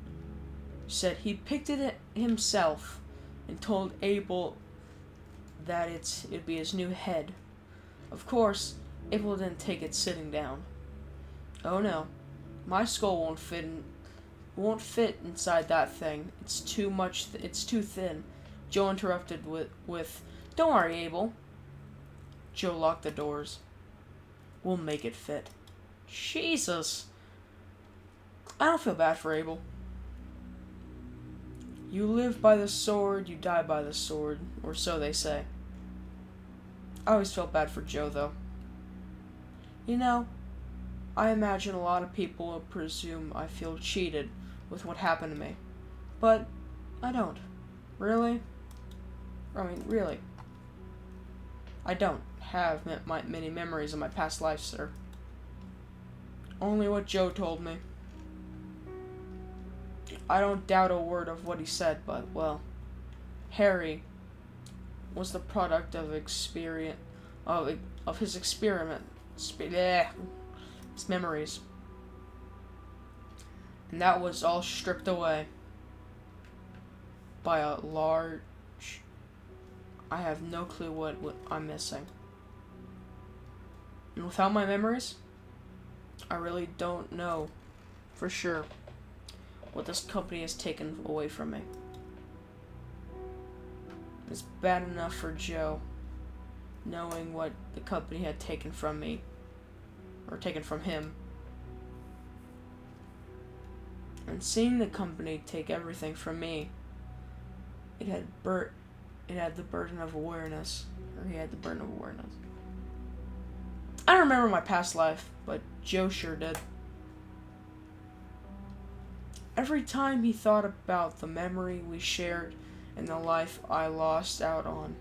said he picked it himself, and told Abel that it'd be his new head. Of course, Abel didn't take it sitting down. Oh no, my skull won't fit inside that thing. It's too much. It's too thin. Joe interrupted with, "Don't worry, Abel." Joe locked the doors. "We'll make it fit." Jesus. I don't feel bad for Abel. You live by the sword, you die by the sword, or so they say. I always felt bad for Joe, though. You know, I imagine a lot of people will presume I feel cheated with what happened to me. But I don't. Really? I mean, really. I don't have many memories of my past life, sir. Only what Joe told me. I don't doubt a word of what he said, but, well, Harry was the product of experience, of his experiment, his memories. And that was all stripped away by a large... I have no clue what I'm missing. And without my memories, I really don't know for sure what this company has taken away from me. It's bad enough for Joe knowing what the company had taken from me, or taken from him, and seeing the company take everything from me. It had the burden of awareness, or he had the burden of awareness. I don't remember my past life, but Joe sure did. Every time he thought about the memory we shared and the life I lost out on,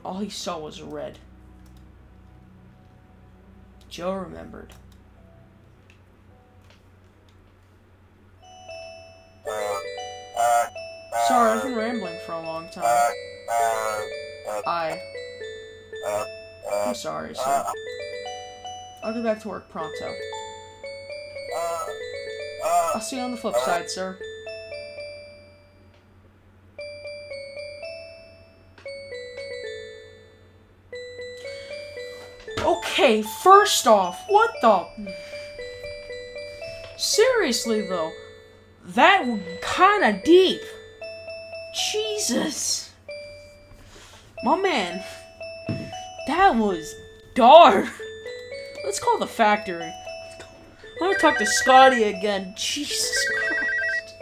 all he saw was red. Joe remembered. Sorry, I've been rambling for a long time. I'm sorry, sir. I'll get back to work pronto. I'll see you on the flip side, sir. Okay, first off, what the... Seriously, though, that was kinda deep. Jesus. My man, that was dark. Let's call the factory. I'm gonna talk to Scotty again. Jesus Christ.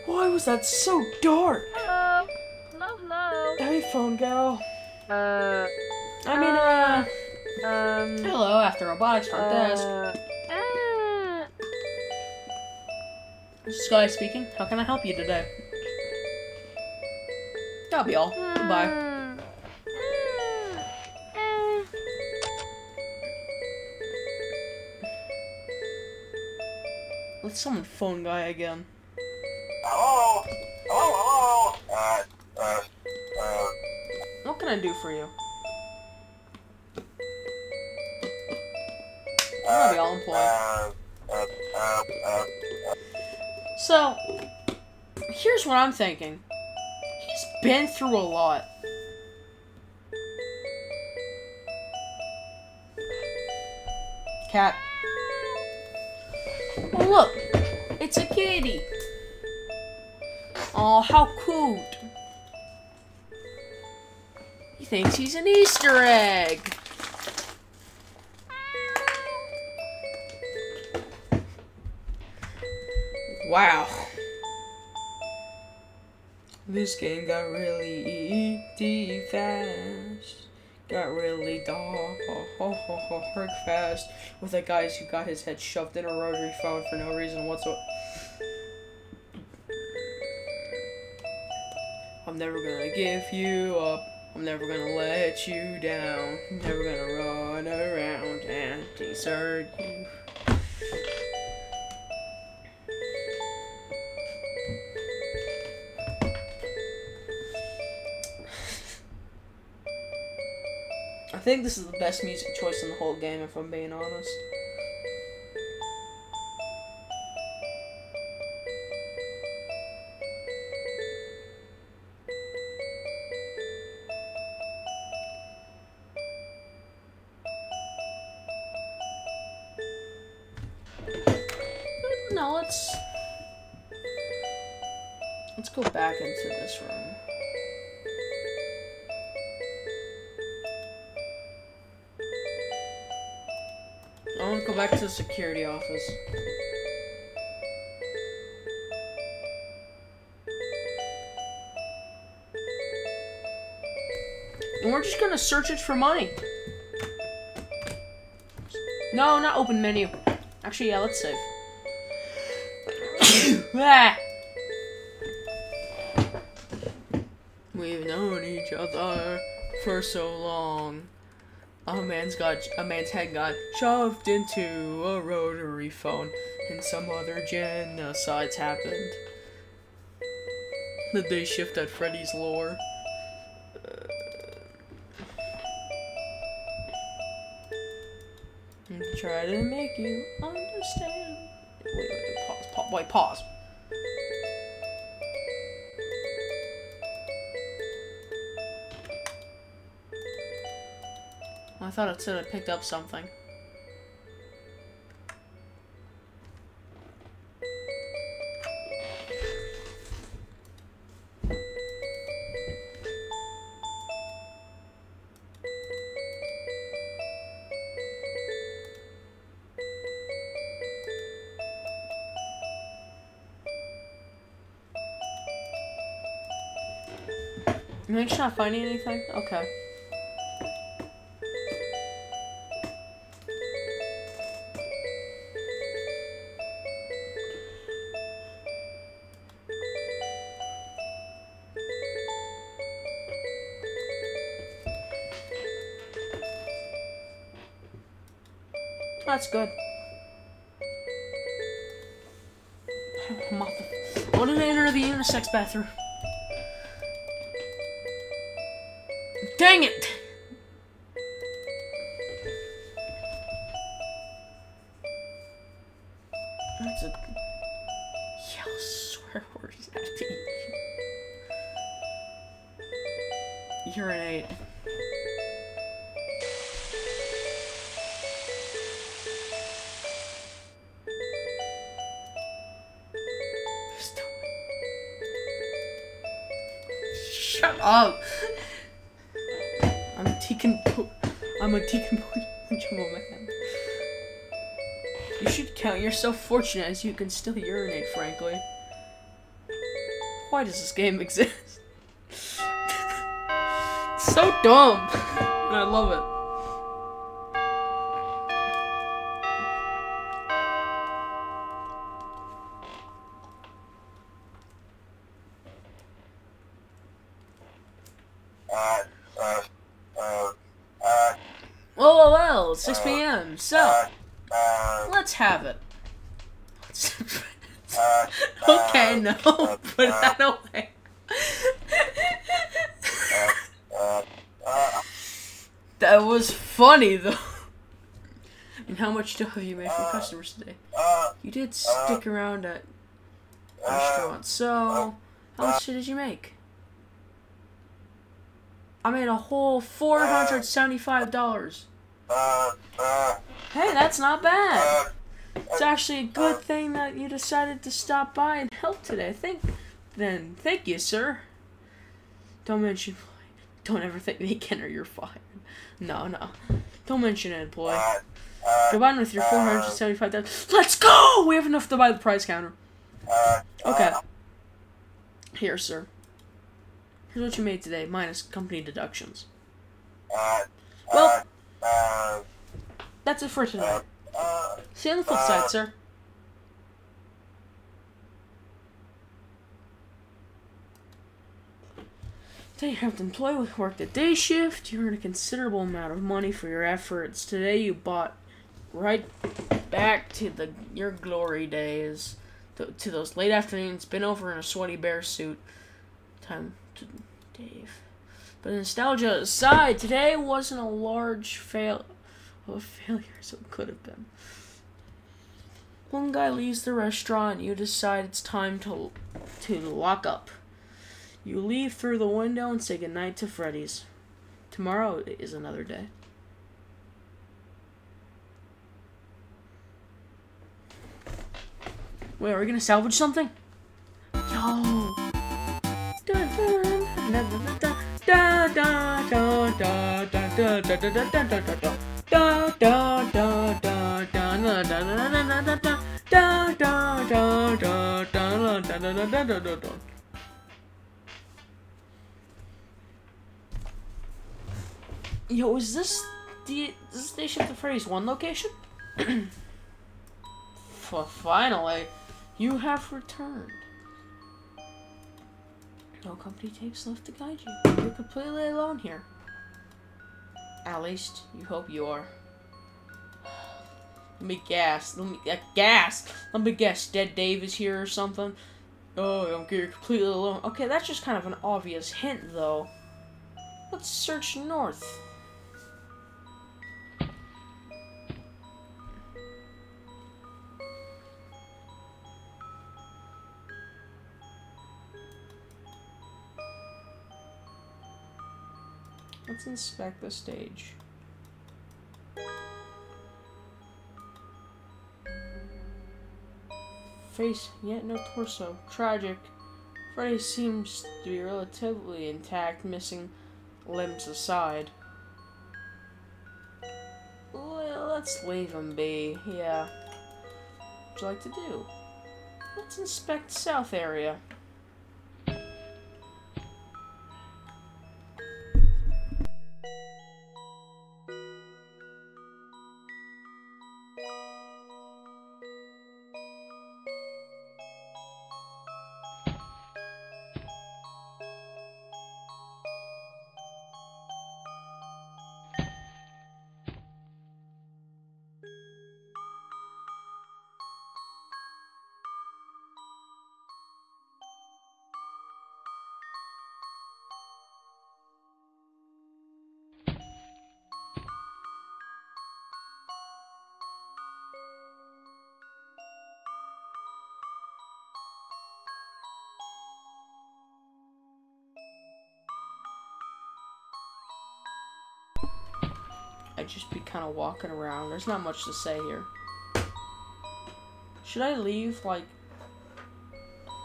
Why was that so dark? Hello. Hello, hello. Hey, phone gal. Hello, after robotics front desk. This is Scotty speaking. How can I help you today? That'll be all. Goodbye. Let's summon phone guy again. Hello? Hello, hello? What can I do for you? I'm gonna be all employed. So, here's what I'm thinking. He's been through a lot. Cat. Oh look, it's a kitty. Oh, how cute. He thinks he's an Easter egg. Wow. This game got really deep fast. Got really dark fast. With a guy who got his head shoved in a rotary phone for no reason whatsoever. I'm never gonna give you up. I'm never gonna let you down. I'm never gonna run around and desert you. I think this is the best music choice in the whole game, if I'm being honest. No, let's go back into this room. I want to go back to the security office. And we're just gonna search it for money. No, not open menu. Actually, yeah, let's save. Ah. We've known each other for so long. A man's head got shoved into a rotary phone, and some other genocides happened. Did they shift at Freddy's lore? Try to make you understand. Wait, pause. I thought it said I picked up something. You're just not finding anything? Okay. That's good. I want to enter the unisex bathroom. Dang it! That's a yellow swear word. Is that urinate. Shut up! I'm a decomposable man. You should count yourself fortunate as you can still urinate, frankly. Why does this game exist? It's so dumb! And I love it. Well, it's 6 p.m., so let's have it. Okay, no, put that away. That was funny, though. And how much dough have you made from customers today? You did stick around at restaurant, so how much did you make? I made a whole $475. Hey, that's not bad. It's actually a good thing that you decided to stop by and help today. Thank you, sir. Don't ever thank me again or you're fired. No. Don't mention it, employee. Go on with your $475. Let's go! We have enough to buy the prize counter. Okay. Here, sir. Here's what you made today, minus company deductions. Well, that's it for tonight. See you on the flip side, sir. Today you have to work the day shift. You earn a considerable amount of money for your efforts. Today you bought right back to your glory days. To those late afternoons, been over in a sweaty bear suit. Time to Dave. But nostalgia aside, today wasn't a large failure as it could have been. One guy leaves the restaurant, you decide it's time to lock up. You leave through the window and say goodnight to Freddy's. Tomorrow is another day. Wait, are we gonna salvage something? Yo! Yo, is this the station to Freddy's 1 location? Finally, you have returned. No company tapes left to guide you. You're completely alone here. At least, you hope you are. Let me guess. Let me guess. Dead Dave is here or something. Oh, you're completely alone. Okay, that's just kind of an obvious hint, though. Let's search north. Let's inspect the stage. Face, yet no torso. Tragic. Freddy seems to be relatively intact, missing limbs aside. Well, let's leave him be. Yeah. What would you like to do? Let's inspect south area. I'd just be kind of walking around. There's not much to say here. Should I leave, like...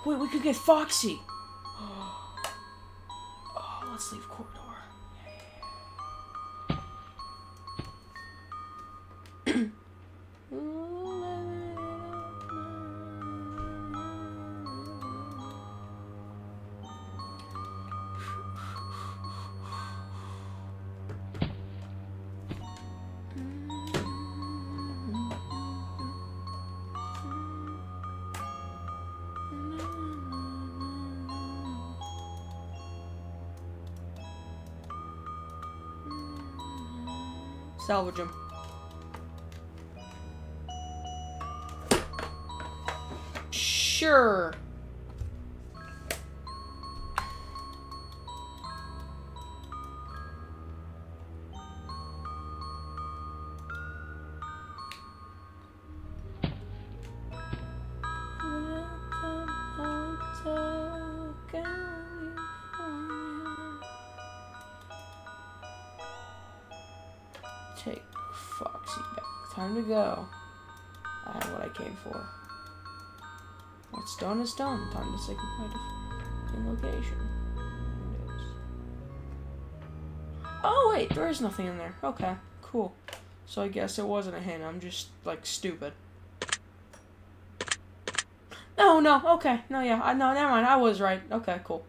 Wait, we could get Foxy! Oh, let's leave corridor. Salvage him. Sure. Take Foxy back. Time to go. I have what I came for. What's done is done. Time to say goodbye to location. Windows. Oh wait, there is nothing in there. Okay, cool. So I guess it wasn't a hint. I'm just like stupid. No, okay, no, yeah, no, never mind. I was right. Okay, cool.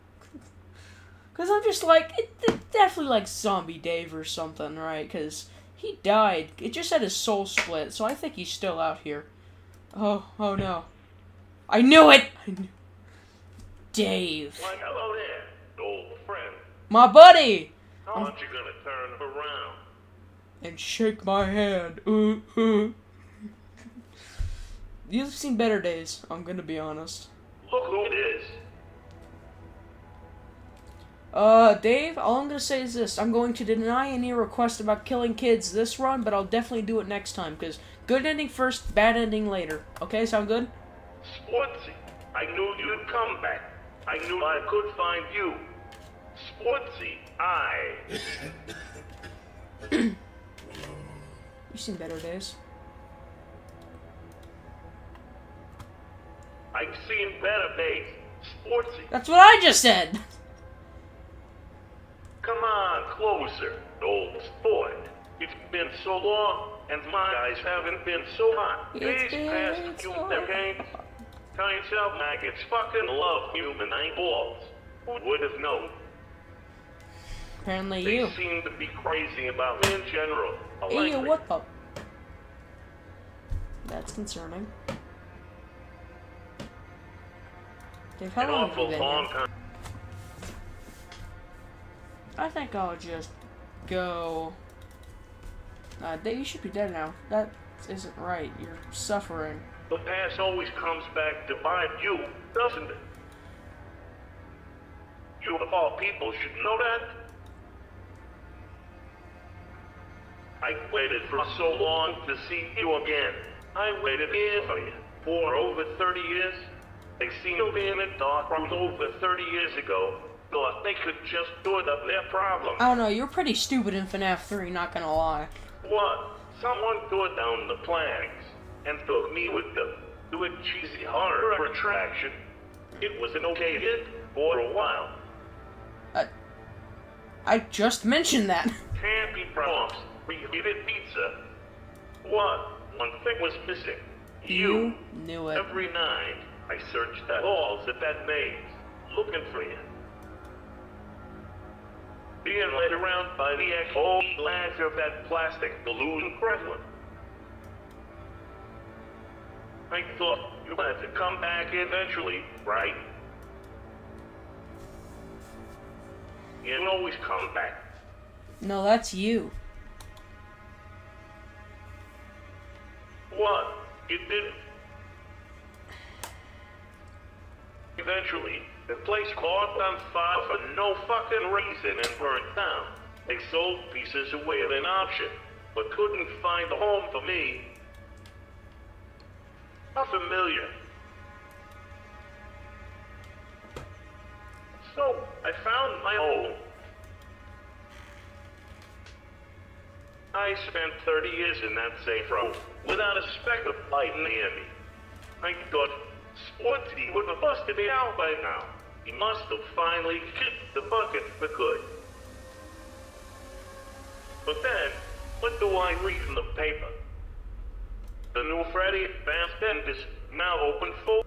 Cause I'm just like it's definitely like Zombie Dave or something, right? Cause he died. It just said his soul split, so I think he's still out here. Oh no. I knew it! I knew. Dave. Why, hello there, old friend. My buddy! Aren't you gonna turn around? And shake my hand. You've seen better days, I'm gonna be honest. Look who it is. Dave, all I'm gonna say is this. I'm going to deny any request about killing kids this run, but I'll definitely do it next time, because good ending first, bad ending later. Okay, sound good? Sportsy, I knew you'd come back. I knew I could find you. Sportsy, You've seen better days. I've seen better days. Sportsy, That's what I just said! come on, closer, old sport. It's been so long, and my eyes haven't been so hot. It's Days past been you so decades. Turns out maggots fucking love human eyeballs. Who would have known? Apparently They you. seem to be crazy about me in general. Hey, Lately. what the? That's concerning. Dave, how An long have you awful been long here? time. I think I'll just go... Dave, you should be dead now. That isn't right. You're suffering. The past always comes back to bite you, doesn't it? You of all people should know that. I waited for so long to see you again. I waited here for you for over 30 years. They seemed to be in a dark room over 30 years ago. Thought they could just sort up their problem. I don't know, you're pretty stupid in FNAF 3, not gonna lie. What? Someone tore down the planks and took me with them to a cheesy horror attraction. It was an okay hit for a while. I just mentioned that. Can't be promised. Reheated pizza. What? One thing was missing. You knew it. Every night, I searched the halls at that maze, looking for you. Being led around by the echo glass of that plastic balloon Kremlin. I thought you had to come back eventually, right? You always come back. No, that's you. What? You didn't. Eventually, the place caught on fire for no fucking reason and burned down. They sold pieces away as an option, but couldn't find a home for me. How familiar. So, I found my home. I spent 30 years in that safe room, without a speck of light near me. I thought Sporty would have busted me out by now. He must have finally kicked the bucket for good. But then, what do I read in the paper? The new Freddy Advanced End is now open for...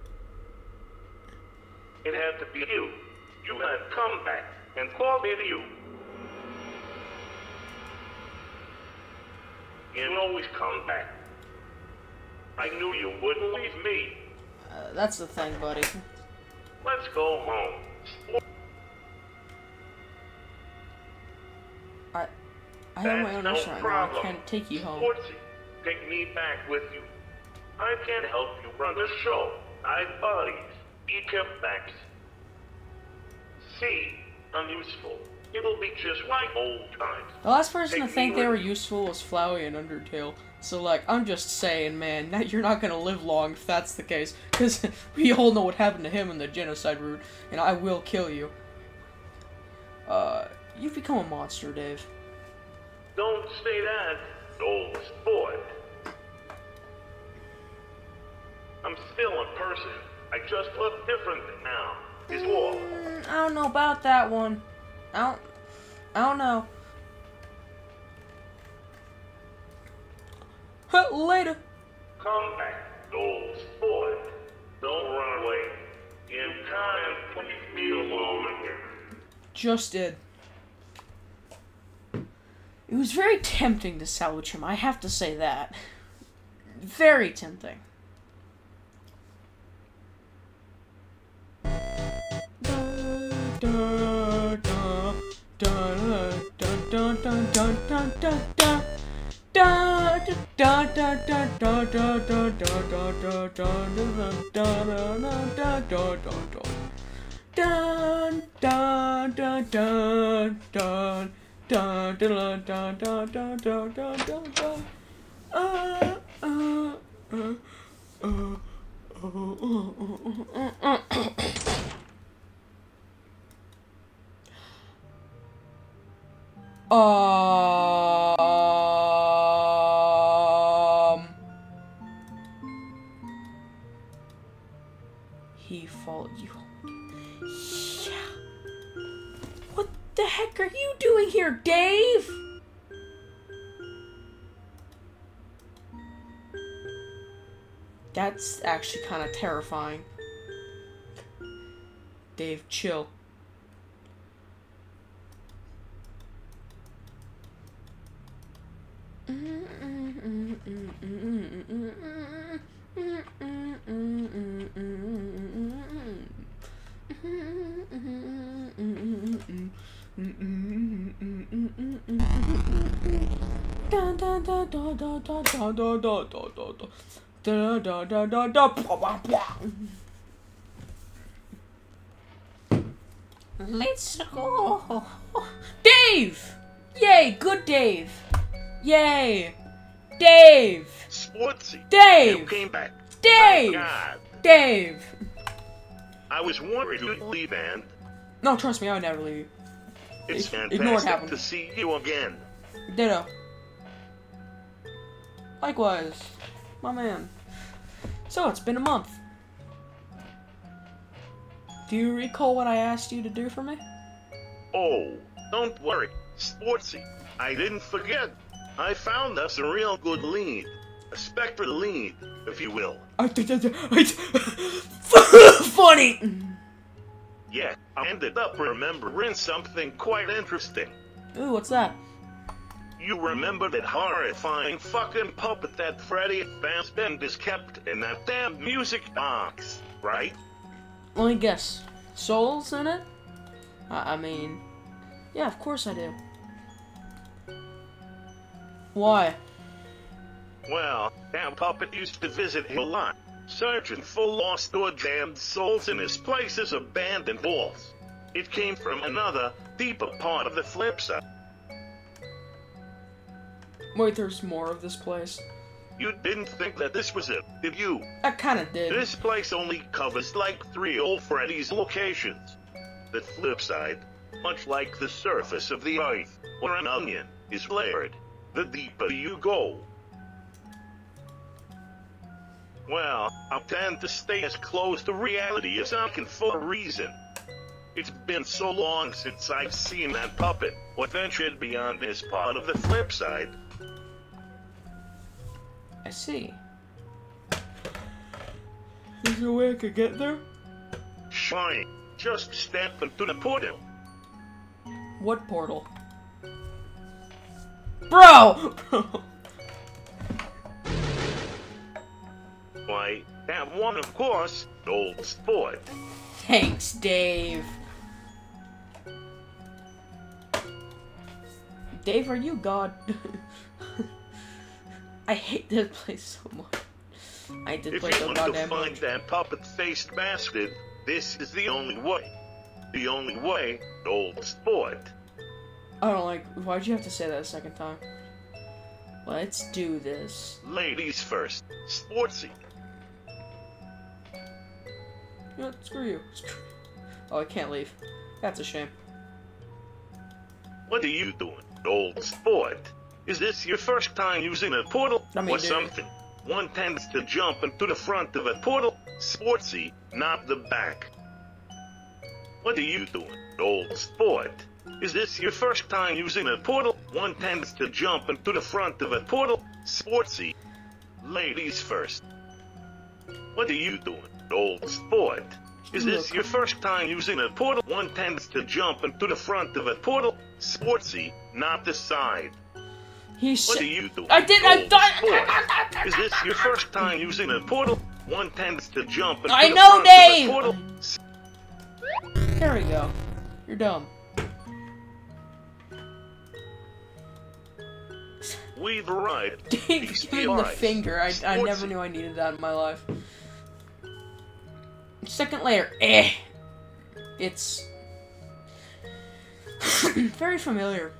It had to be you. You had come back and called me to you. You always come back. I knew you wouldn't leave me. That's the thing, buddy. Let's go home. I have my own That's mission no right now. I problem. can't take you home. Sportsy, take me back with you. I can help you run the show. I've bodies. Eat your backs. See, I'm useful. It'll be just like old times. The last person to Take think me they were with- useful was Flowey and Undertale. So, like, I'm just saying, man, that you're not gonna live long if that's the case. Because we all know what happened to him in the genocide route, and I will kill you. You've become a monster, Dave. Don't say that, old sport. I'm still a person. I just look different now. Is all. I don't know about that one. I don't know. Later. Come back, old sport. Don't run away. In time, leave me alone again. Just did. It was very tempting to salvage him, I have to say that. Very tempting. He followed you. Yeah. What the heck are you doing here, Dave? That's actually kind of terrifying. Dave, chill. Let's go. Dave! Yay, good Dave. Yay. Dave. Sportsy. Dave. You came back. Dave. Thank God. Dave. I was worried you'd leave, and No, trust me, I would never leave you. it's Ignore what fantastic happened. to see you again. Ditto. Likewise, my man. So, it's been a month. Do you recall what I asked you to do for me? Oh, don't worry, Sportsy. I didn't forget. I found us a real good lead. A spectral lead, if you will. Funny! Yeah, I ended up remembering something quite interesting. Ooh, what's that? You remember that horrifying fucking puppet that Freddy Fazbear's kept in that damn music box, right? Let me guess. Souls in it? I mean... Yeah, of course I do. Why? Well, that puppet used to visit here a lot, searching for lost or damned souls in his place's abandoned vaults. It came from another, deeper part of the flip side. Wait, there's more of this place? You didn't think that this was it, did you? I kinda did. This place only covers like 3 old Freddy's locations. The flip side, much like the surface of the earth, or an onion, is layered. The deeper you go. Well, I tend to stay as close to reality as I can for a reason. It's been so long since I've seen that puppet, or ventured beyond this part of the flip side. I see. Is there a way I could get there? Fine, just step into the portal. What portal? Bro! Why, that one, of course, old sport. Thanks, Dave. Dave, are you God? I hate this place so much. I hate this If place you so want to goddamn find much. that puppet-faced bastard, this is the only way. The only way, old sport. I don't like. Why'd you have to say that a second time? Let's do this. Ladies first, sportsy. You know what? Screw you. Screw you. Oh, I can't leave. That's a shame. What are you doing, old sport? Is this your first time using a portal, I mean, or dude. something? One tends to jump into the front of a portal, sportsy, not the back. What are you doing, old sport? Is this your first time using a portal? One tends to jump into the front of a portal, sportsy. Ladies first. What are you doing, old sport? Is this your first time using a portal? One tends to jump into the front of a portal, sportsy, not the side. What are you doing? I did. I old thought. sport? Is this your first time using a portal? One tends to jump into I the know, front Dave! of a portal. There we go. You're dumb. We've arrived. Dave, give him the finger. I never knew I needed that in my life. Second layer. It's very familiar.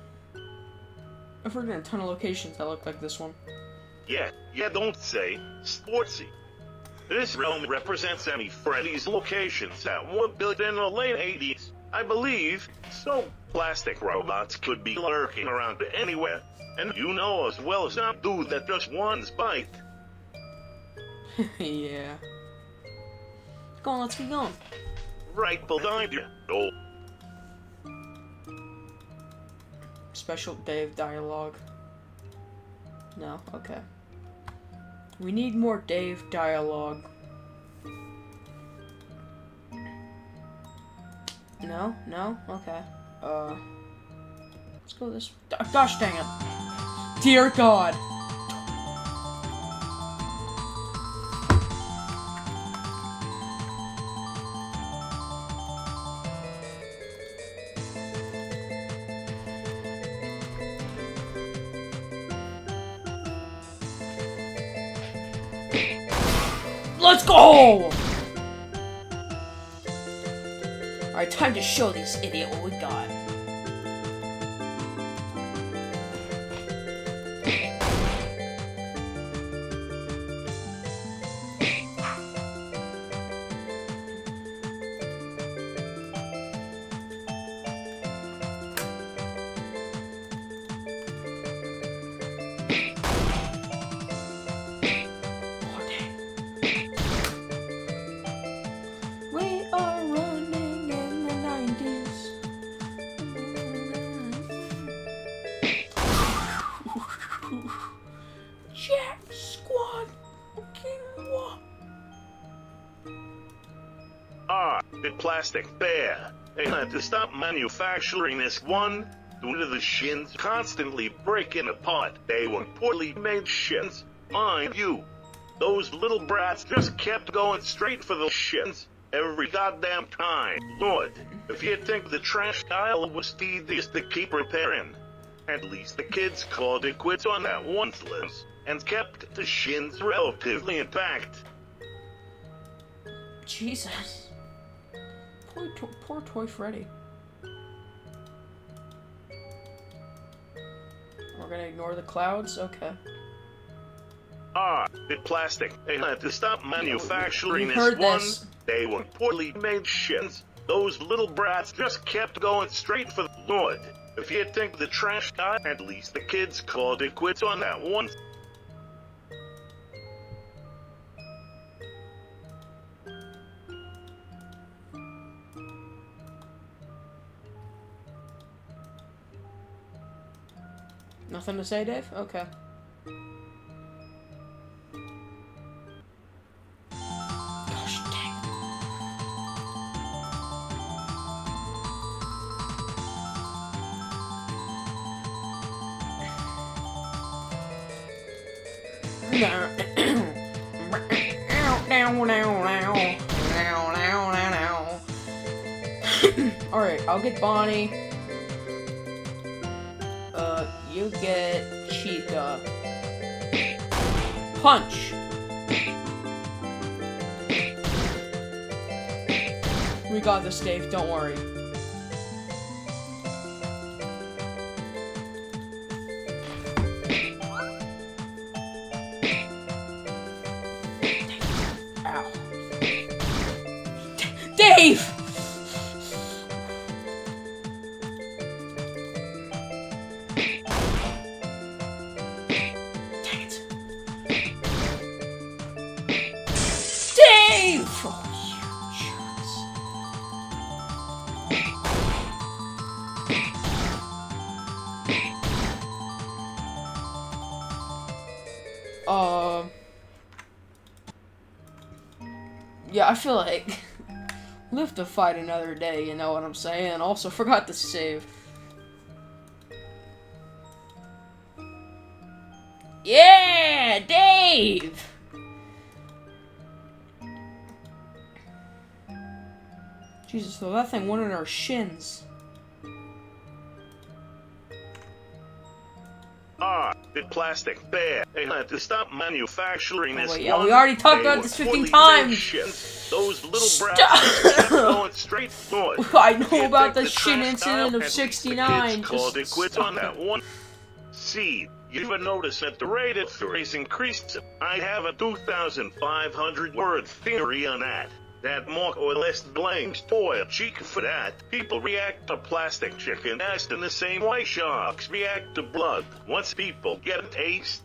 I've worked in a ton of locations that look like this one. Yeah, don't say. Sportsy. This realm represents Emmy Freddy's locations that were built in the late 80s, I believe, so plastic robots could be lurking around anywhere. And you know as well as I do that just one's bite. Yeah. Go on, let's get going. Right behind you. Oh. Special Dave dialogue. No? Okay. We need more Dave dialogue. No? No? Okay. Let's go this... Gosh dang it. Dear God. Let's go! Alright, time to show these idiots what we got. We are running in the 90s. Jack Squad. The plastic bear. They had to stop manufacturing this one due to the shins constantly breaking apart. They were poorly made shins, mind you. Those little brats just kept going straight for those shins every goddamn time. Lord, if you think the trash pile was tedious to keep repairing, at least the kids called it quits on that one list and kept the shins relatively intact. Jesus. Poor Toy Freddy. We're gonna ignore the clouds? Okay. The plastic. They had to stop manufacturing You this heard one. this. They were poorly made shins. Those little brats just kept going straight for the Lord. If you think the trash guy, at least the kids called it quits on that one. Nothing to say, Dave? Okay. Gosh dang it. Alright, I'll get Bonnie. You get Chica. Punch! We got this, Dave, don't worry. Ow. Dave! Yeah, I feel like live to fight another day, you know what I'm saying? Also, forgot to save. Yeah, Dave! Jesus, though, that thing went in our shins. The plastic bear. They had to stop manufacturing this wait, yeah, one. we already talked They about were this 15 fully times. shit. Those little Stop. brats kept going straight north. I know You about think the shit trash incident of out? '69. The kids called it Just quits stop on that it. one. See, you ever notice that the rate of race increased? I have a 2,500 word theory on that. That more or less blames toy chicken for that. People react to plastic chicken ass in the same way sharks react to blood. Once people get a taste.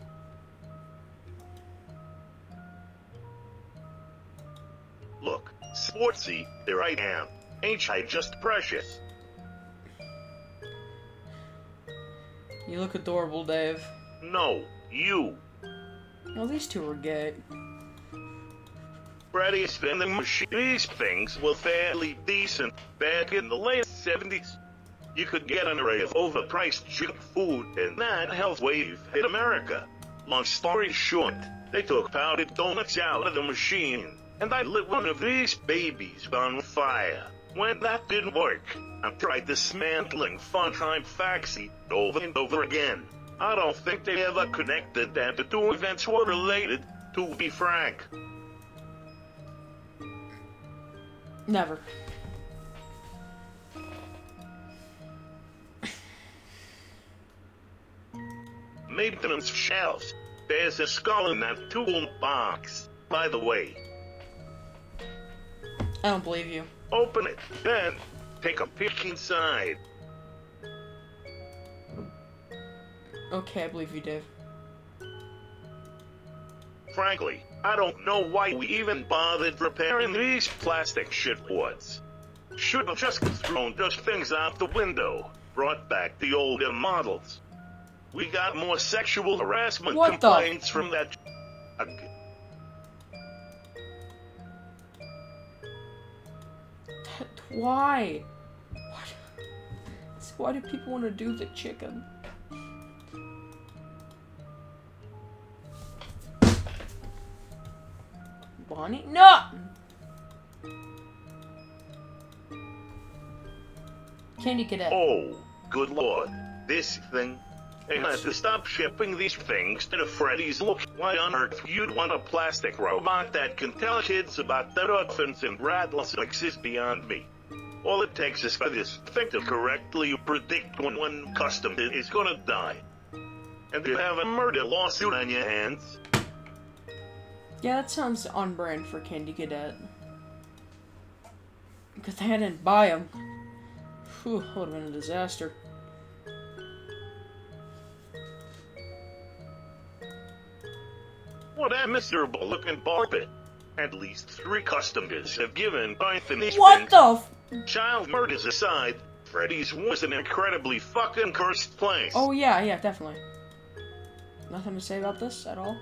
Look, sportsy, there I am. Ain't I just precious? You look adorable, Dave. No, you. Well, these two are gay. Freddy's vending machine. These things were fairly decent back in the late 70s. You could get an array of overpriced junk food, and that health wave hit America. Long story short, they took powdered donuts out of the machine, and I lit one of these babies on fire. When that didn't work, I tried dismantling Funtime Faxi over and over again. I don't think they ever connected that the two events were related, to be frank. Never. Maintenance shelves. There's a skull in that tool box. By the way, I don't believe you. open it, then take a peek inside. Okay, I believe you, Dave. Frankly, I don't know why we even bothered repairing these plastic shitboards. Should have just thrown those things out the window, brought back the older models. We got more sexual harassment What the- complaints from that. Why? What? So why do people want to do the chicken? Bonnie? No! Candy Cadet. Oh, good lord. This thing. They had to stop shipping these things to the Freddy's. Look, why on earth you'd want a plastic robot that can tell kids about their orphans and rattlesnakes is beyond me. All it takes is for this thing to correctly predict when one customer is gonna die. And you have a murder lawsuit on your hands. Yeah, that sounds on brand for Candy Cadet. Because I didn't buy them. Whew, would have been a disaster. What a miserable looking barbet. At least 3 customers have given birth in these What things. the f- Child murders aside, Freddy's was an incredibly fucking cursed place. Oh, yeah, definitely. Nothing to say about this at all?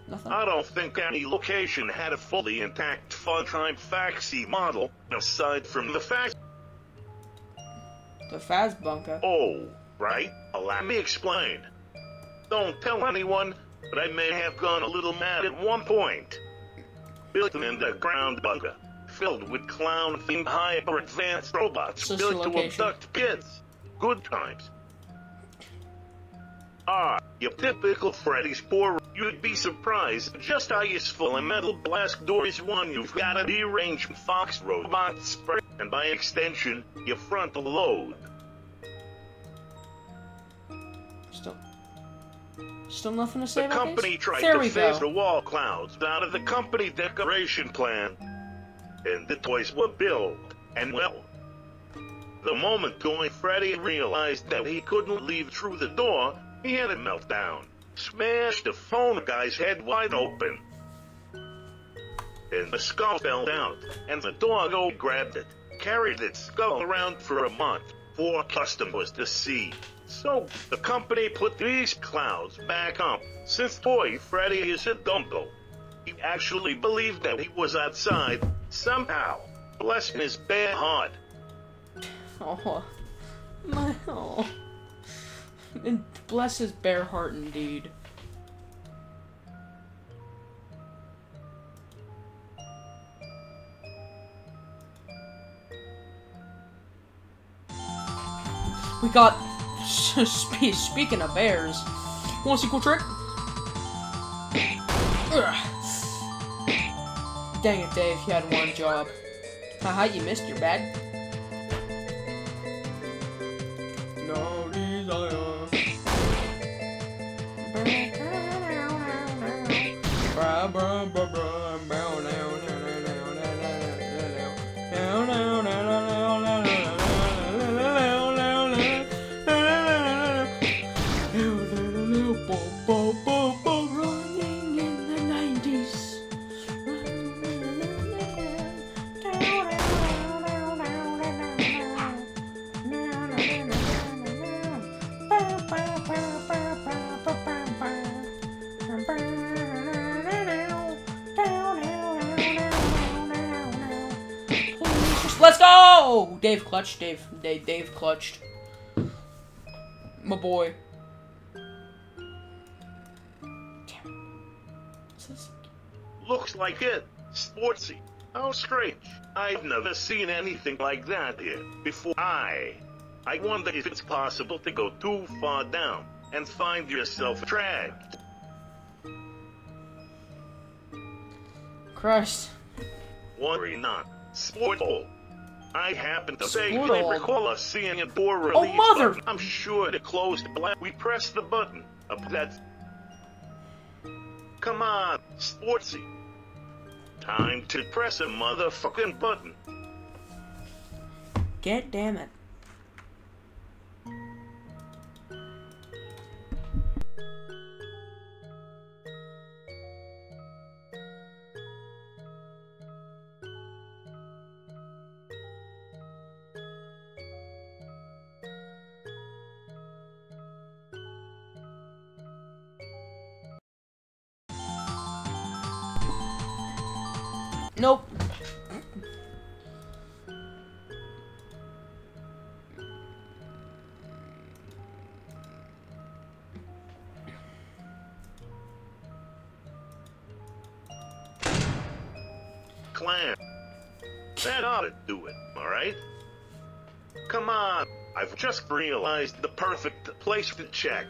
Nothing? I don't think any location had a fully intact Funtime Faxi model, aside from the fact. The Fazbunker. Oh, right. Let me explain. Don't tell anyone, but I may have gone a little mad at one point. Built an underground bunker, filled with clown-themed hyper-advanced robots So built to location. abduct kids. Good times. Ah, your typical Freddy's poor. You'd be surprised just how useful a metal blast door is one you've got a deranged fox robot spray, and by extension, your frontal lobe. Still nothing to say The about company these? tried There to we phase go. the wall clouds out of the company decoration plan, and the toys were built, and well, the moment Toy Freddy realized that he couldn't leave through the door, he had a meltdown, smashed the phone guy's head wide open, and the skull fell out, and the doggo grabbed it, carried its skull around for a month, for customers to see. So, the company put these clouds back up. Since Toy Freddy is a dumbo, he actually believed that he was outside, somehow. Bless his bare heart. Oh, my, oh. And bless his bare heart indeed. We got Speaking of bears, want a sequel trick? Ugh. Dang it, Dave, you had one job. Haha, you missed your bag. No desire. Running in the 90s. Let's go! Dave clutched. Dave clutched. My boy. Looks like it. Sportsy. How strange. I've never seen anything like that here before. I wonder if it's possible to go too far down and find yourself trapped. Christ. Worry not. Sportle. I happen to vaguely Sportle. recall us seeing a door release. Oh, mother! Button. I'm sure it closed black. We pressed the button. That's... Come on, Sportsy. Time to press a motherfucking button. God damn it. Nope. Clam. That ought to do it, alright? Come on, I've just realized the perfect place to check.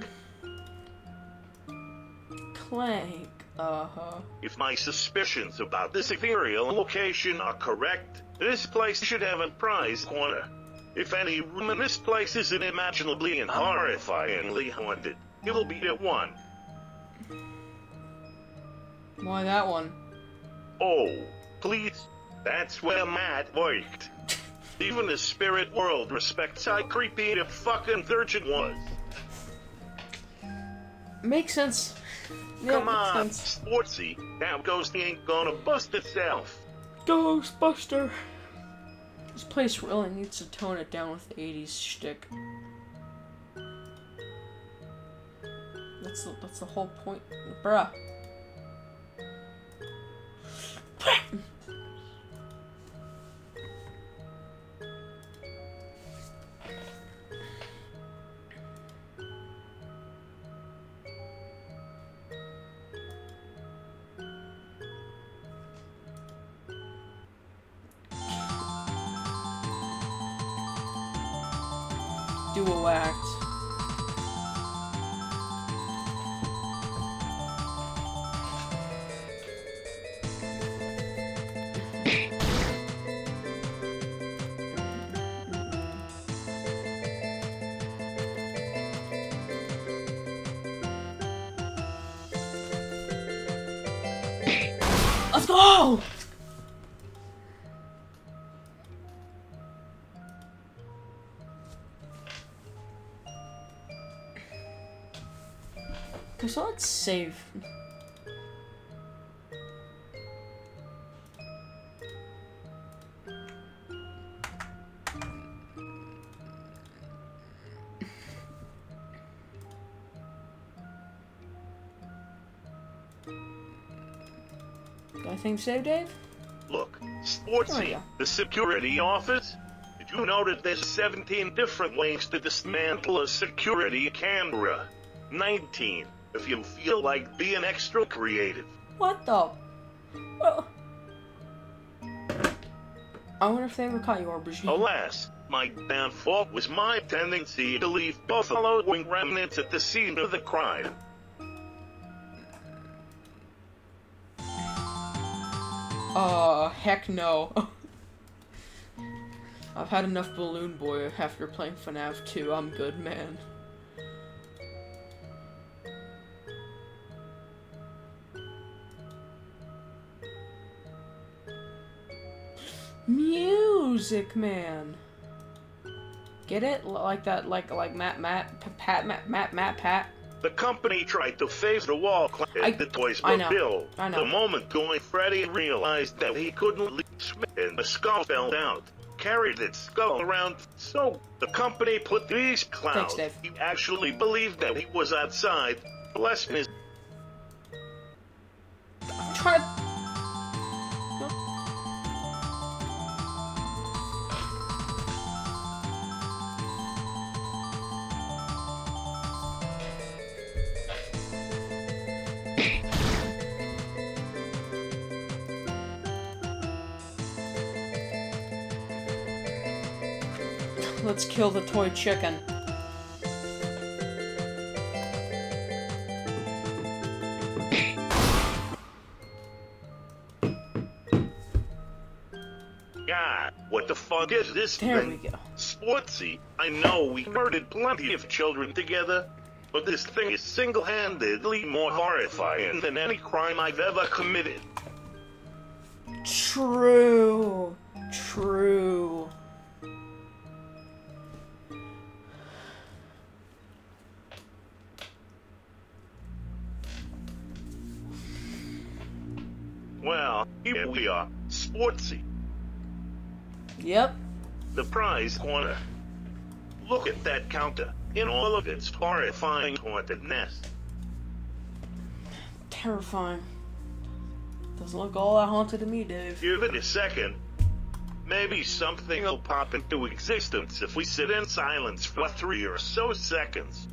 Clank. Uh-huh. If my suspicions about this ethereal location are correct, this place should have a prize corner. If any room in this place is unimaginably and horrifyingly haunted, it'll be at one. Why that one? Oh, please. That's where Matt worked. Even the spirit world respects how creepy the fucking virgin was. Makes sense. Yeah, Come on, makes sense. Sportsy. That ghost ain't gonna bust itself. Ghostbuster. This place really needs to tone it down with the 80s shtick. That's the whole point. Bruh. Dual act. Let's go! Okay, so let's save. Got anything to save, Dave? Look, Oh, Sportsy, yeah. the security office. Did you know that there's 17 different ways to dismantle a security camera? 19, if you feel like being extra creative. What the? Well, I wonder if they ever caught you, Aubergine. Alas, my downfall was my tendency to leave buffalo wing remnants at the scene of the crime. Heck no. I've had enough Balloon Boy after playing FNAF 2. I'm good, man. Music Man. Get it? Like that, like Pat. The company tried to phase the wall claim the toys were built. I know. The moment going Freddy realized that he couldn't leave Smith and the skull fell out, carried its skull around, so the company put these clouds. Thanks, Dave. He actually believed that he was outside. Bless his... Try. Let's kill the toy chicken. God, what the fuck is this There thing? we go. Sportsy, I know we murdered plenty of children together, but this thing is single-handedly more horrifying than any crime I've ever committed. True. True. Well, here we are, Sportsy. Yep. The prize corner. Look at that counter, in all of its horrifying hauntedness. Terrifying. Doesn't look all that haunted to me, Dave. Give it a second. Maybe something will pop into existence if we sit in silence for 3 or so seconds.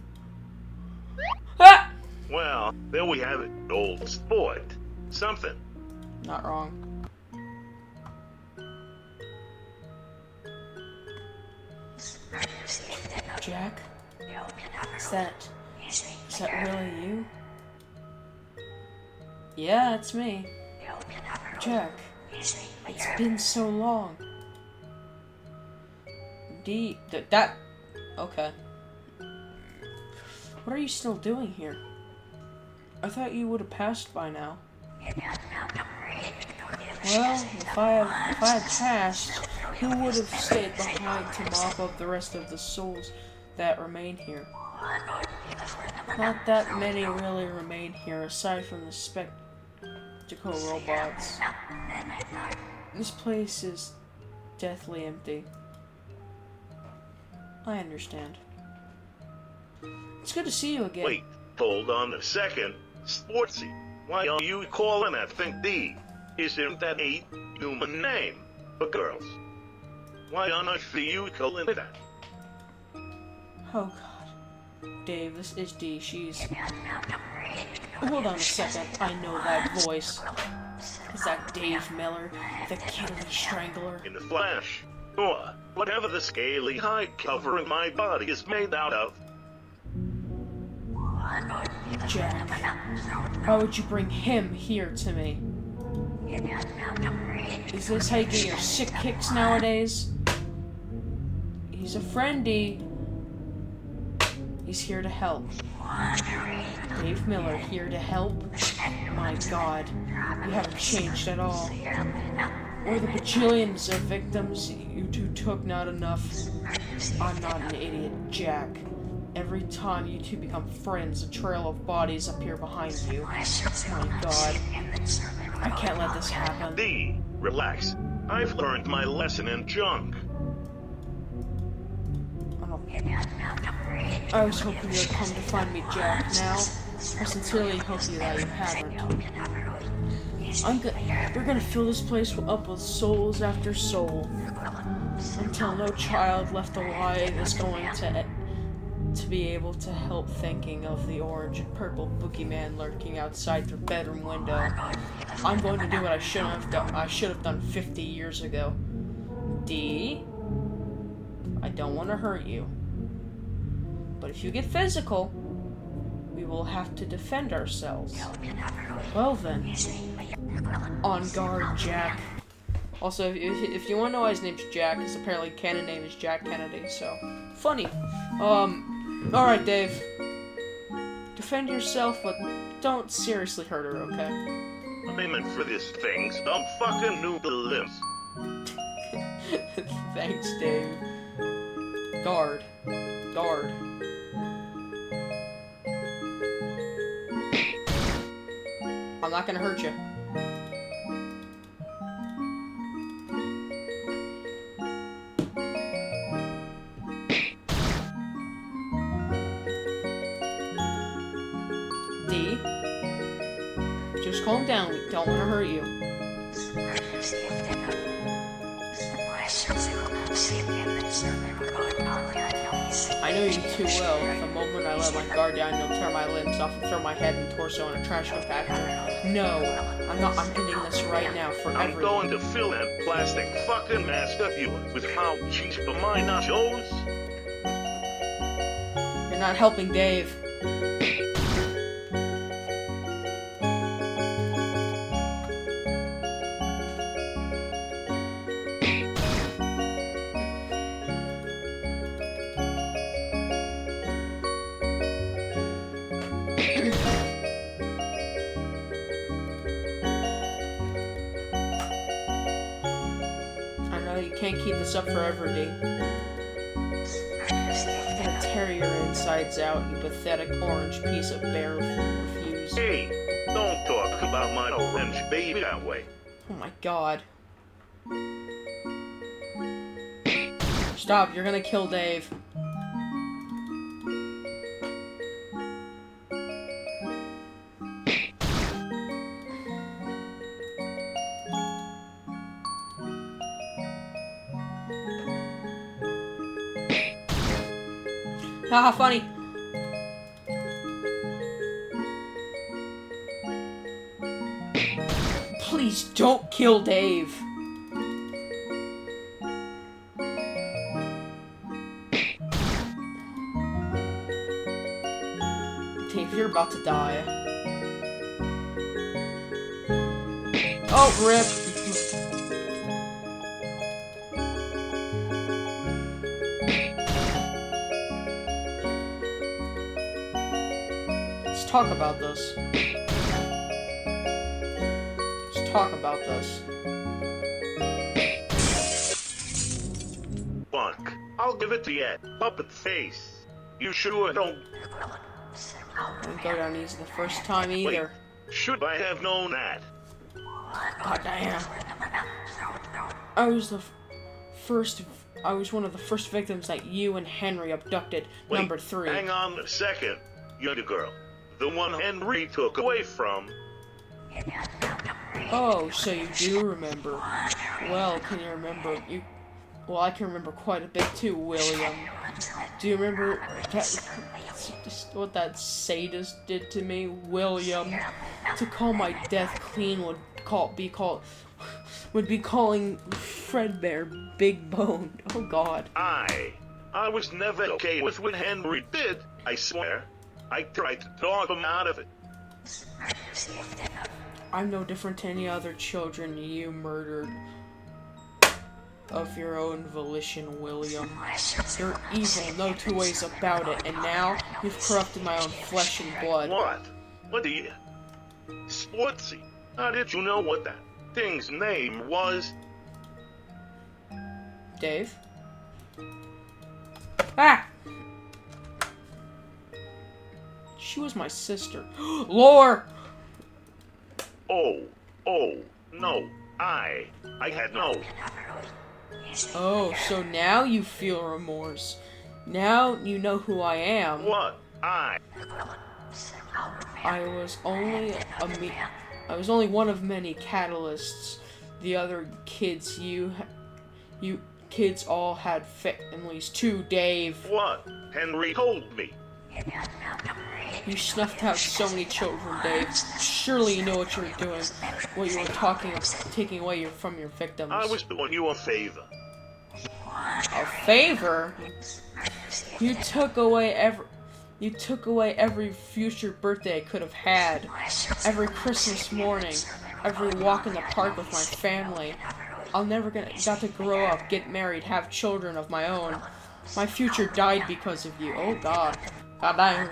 Ah! Well, there we have it, old sport. Something. Not wrong. Jack? Is that really you? Yeah, it's me. Jack, it's been so long. Okay. What are you still doing here? I thought you would have passed by now. Well, if I had passed, who would have stayed behind to mop up the rest of the souls that remain here? Not that many really remain here, aside from the spectacle robots. This place is deathly empty. I understand. It's good to see you again. Wait, hold on a second. Sportsy, why are you calling that thing D? Isn't that a human name for girls? Why on earth do you call it that? Oh god. Dave, this is D. She's... Hold on a second. I know that voice. Is that Dave Miller, the Kennedy Strangler? In the flash, or whatever the scaly hide covering my body is made out of. Jack, why would you bring him here to me? Is this how you get your sick kicks nowadays? He's a friendie. He's here to help. Dave Miller here to help? My god, you haven't changed at all. Or the bajillions of victims you two took not enough. I'm not an idiot, Jack. Every time you two become friends, a trail of bodies appear behind you. My god. I can't let this happen. D, relax. I've learned my lesson in junk. I was hoping you would come to find me, Jack. Now, I sincerely hope that you haven't. We're gonna fill this place up with souls after soul, until no child left alive is going to be able to help thinking of the orange and purple boogeyman lurking outside their bedroom window. I'm going to do what I should have done 50 years ago. D, I don't want to hurt you. But if you get physical, we will have to defend ourselves. Well then. On guard, Jack. Also, if you want to know why his name's Jack, his apparently canon name is Jack Kennedy, so... Funny. Alright, Dave. Defend yourself, but don't seriously hurt her, okay? Payment for this thing, some fucking noodle lips. Thanks, Dave. Guard. Guard. I'm not gonna hurt you. D. Just calm down. We don't want to hurt you. I know you too well. The moment I let my guard down, you'll tear my limbs off and throw my head and torso in a trash compactor. No, I'm not. I'm ending this right now for I'm everyone. going to fill that plastic fucking mask of yours with how cheap the mine shows. You're not helping Dave. You can't keep this up forever, D. I'm gonna tear your insides out, you pathetic orange piece of bear refuse. Hey, don't talk about my orange baby that way. Oh my god. Stop, you're gonna kill Dave. Haha, funny. Please don't kill Dave. Dave, you're about to die. Oh, rip. Let's talk about this. Let's talk about this. Fuck. I'll give it to you. Puppet face. You sure don't... I didn't go down easy the first time either. Wait, should I have known that? God damn. I was the first... I was one of the first victims that you and Henry abducted. Wait, Number 3. Hang on a second. You're the girl. The one Henry took away from. Oh, so you do remember. Well, can you remember you? Well, I can remember quite a bit too, William. Do you remember what that sadist did to me, William? To call my death clean would be calling Fredbear Big Bone. Oh God. I was never okay with what Henry did. I swear. I tried to talk him out of it. I'm no different to any other children you murdered. Of your own volition, William. You're evil, no two ways about it, and now you've corrupted my own flesh and blood. What? What do you... Sportsy, how did you know what that thing's name was? Dave? Ah! She was my sister. Lore! Oh, no, I had no... Oh, so now you feel remorse. Now you know who I am. What? I was only one of many catalysts. The other kids you kids all had families too, Dave. What? Henry told me. You snuffed out so many children, Dave. Surely you know what you were doing. What you were taking away from your victims. I was doing you a favor. A favor? You took away every future birthday I could have had. Every Christmas morning. Every walk in the park with my family. I'll never got to grow up, get married, have children of my own. My future died because of you. Oh God. God damn.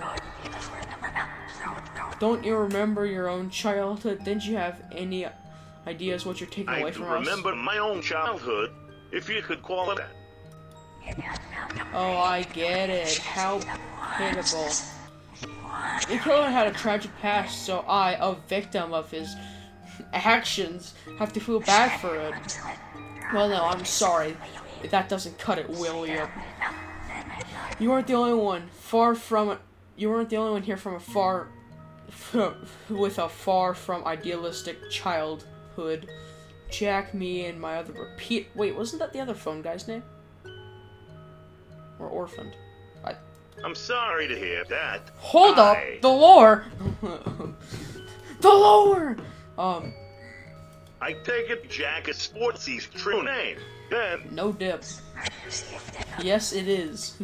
Don't you remember your own childhood? Didn't you have any ideas what you're taking away from us? I remember my own childhood, if you could call it that. Oh, I get it. How pitiful. The killer had a tragic past, so I, a victim of his actions, have to feel bad for it. Well, no, I'm sorry. That doesn't cut it, will you? You weren't the only one. You weren't the only one here with a far from idealistic childhood. Jack, me, and my other repeat. Wait, wasn't that the other phone guy's name? Or orphaned? I'm sorry to hear that. Hold up! The lore! The lore! I take it Jack is Sportsy's true name. Then no dip. Yes, it is.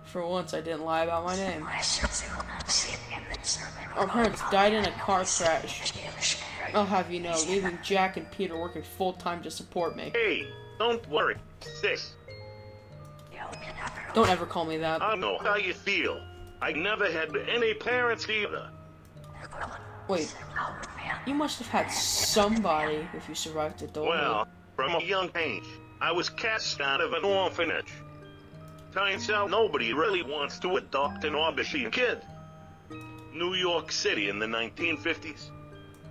For once, I didn't lie about my name. Our parents died in a car crash. I'll have you know, leaving Jack and Peter working full-time to support me. Hey, don't worry, sis. Don't ever call me that. I know how you feel. I never had any parents either. Wait, you must have had somebody if you survived adulthood. Well, from a young age, I was cast out of an orphanage. Turns out nobody really wants to adopt an aubergine kid. New York City in the 1950s.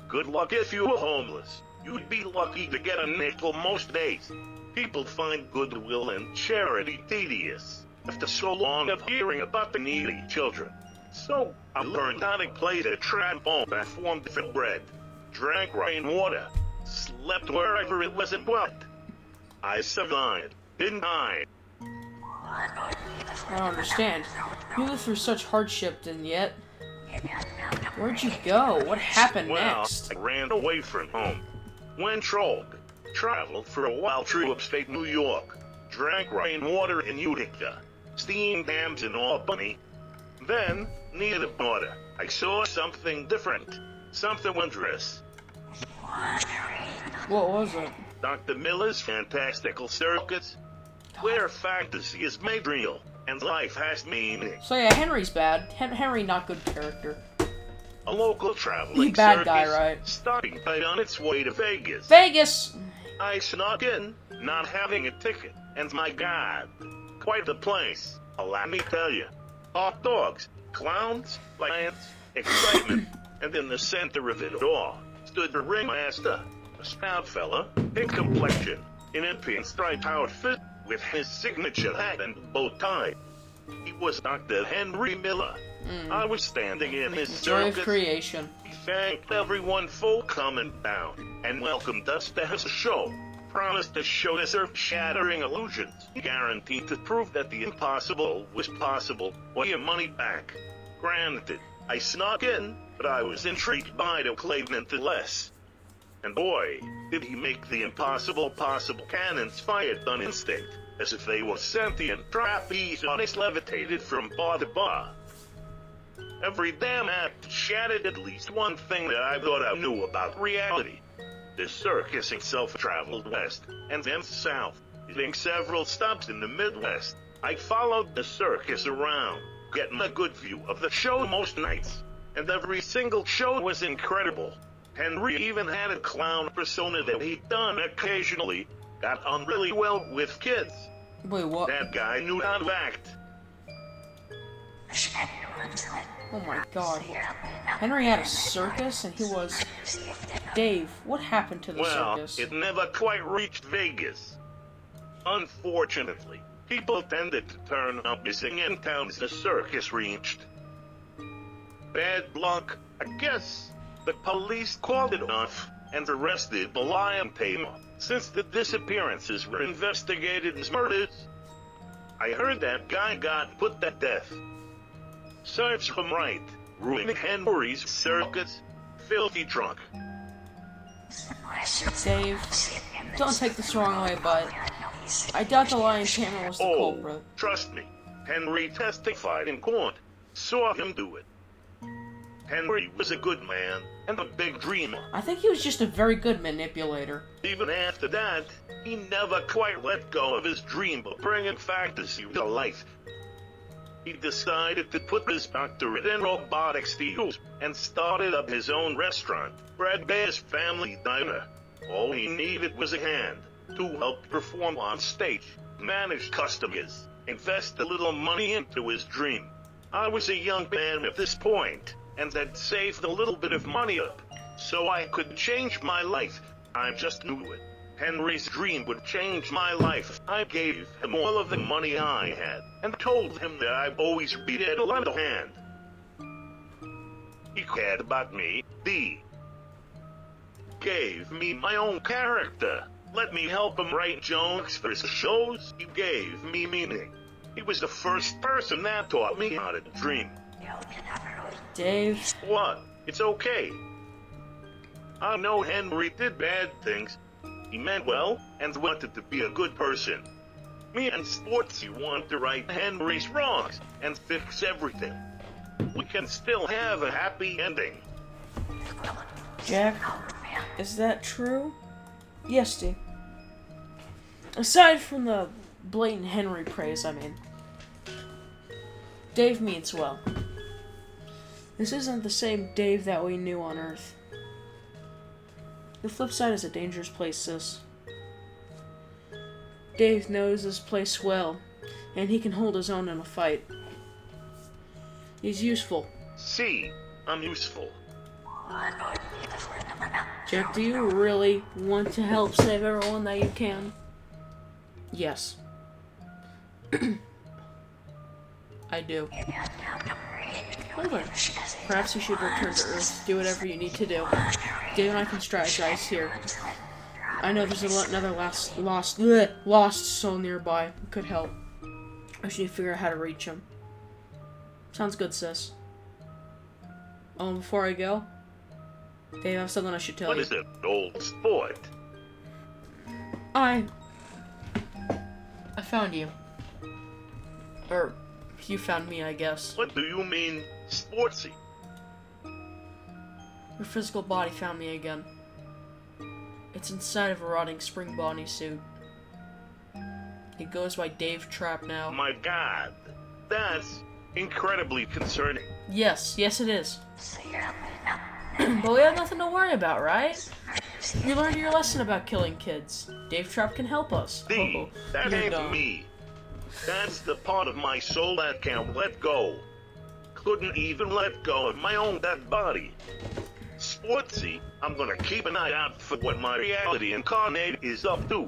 Good luck if you were homeless. You'd be lucky to get a nickel most days. People find goodwill and charity tedious after so long of hearing about the needy children. So, I learned how to play the trombone, performed for bread, drank rainwater, slept wherever it wasn't wet. I survived, didn't I? I don't understand. You lived through such hardship, and yet... Where'd you go? What happened next? I ran away from home. Went rogue. Traveled for a while through upstate New York. Drank rainwater in Utica. Steamed hams in Albany. Then, near the border, I saw something different. Something wondrous. What was it? Dr. Miller's Fantastical Circus, where fantasy is made real, and life has meaning. So yeah, Henry's bad. Henry, not good character. A local traveling bad circus, guy, right? stopping right on its way to Vegas. Vegas! I snuck in, not having a ticket, and my God, quite the place, allow me tell you. Hot dogs, clowns, lions, excitement, and in the center of it all stood the ringmaster, a stout fella, pink complexion, in a pinstripe outfit, with his signature hat and bow tie. He was Dr. Henry Miller. I was standing in his Joy of circus. creation. He thanked everyone for coming down and welcomed us to his show. Promised to show us earth-shattering illusions, guaranteed to prove that the impossible was possible, or your money back. Granted, I snuck in, but I was intrigued by the claim nonetheless. And boy, did he make the impossible possible. Cannons fired on instinct, as if they were sentient trapeze artists levitated from bar to bar. Every damn act shattered at least one thing that I thought I knew about reality. The circus itself traveled west, and then south, hitting several stops in the Midwest. I followed the circus around, getting a good view of the show most nights, and every single show was incredible. Henry even had a clown persona that he'd done occasionally, got on really well with kids. Wait, what? That guy knew how to act. Oh my God. Henry had a circus, and he was... Dave, what happened to the circus? It never quite reached Vegas. Unfortunately, people tended to turn up missing in towns the circus reached. Bad luck, I guess. The police called it off and arrested the lion tamer, since the disappearances were investigated as murders. I heard that guy got put to death. Serves him right, ruining Henry's circus. Filthy drunk. Dave, don't take this the wrong way, but I doubt the lion tamer was the culprit. Trust me. Henry testified in court. Saw him do it. Henry was a good man and a big dreamer. I think he was just a very good manipulator. Even after that, he never quite let go of his dream of bringing fantasy to life. He decided to put his doctorate in robotics to use and started up his own restaurant, Fredbear's Family Diner. All he needed was a hand to help perform on stage, manage customers, invest a little money into his dream. I was a young man at this point, and had saved a little bit of money up, so I could change my life. I just knew it. Henry's dream would change my life. I gave him all of the money I had, and told him that I'd always be there to lend a hand. He cared about me. He gave me my own character. Let me help him write jokes for his shows. He gave me meaning. He was the first person that taught me how to dream. Dave. What? It's okay. I know Henry did bad things. He meant well and wanted to be a good person. Me and Sportsy want to right Henry's wrongs and fix everything. We can still have a happy ending. Jack, is that true? Yes, Steve. Aside from the blatant Henry praise, I mean, Dave means well. This isn't the same Dave that we knew on Earth. The flip side is a dangerous place, sis. Dave knows this place well, and he can hold his own in a fight. He's useful. See, I'm useful. Jack, do you really want to help save everyone that you can? Yes. I do. Hold on. Perhaps you should return to Earth. Do whatever you need to do. Dave and I can strategize here. I know there's another lost soul nearby who could help. I should figure out how to reach him. Sounds good, sis. Before I go, Dave, I have something I should tell you. What is it, old sport? I found you. Or, you found me, I guess. What do you mean, Sportsy? Your physical body found me again. It's inside of a rotting spring bonnie suit. It goes by Dave Trap now. My God, that's incredibly concerning. Yes, yes it is. But we have nothing to worry about, right? You learned your lesson about killing kids. Dave Trap can help us. See, that you're ain't dumb. me. That's the part of my soul that can't let go. Couldn't even let go of my own dead body. Sportsy, I'm gonna keep an eye out for what my reality incarnate is up to.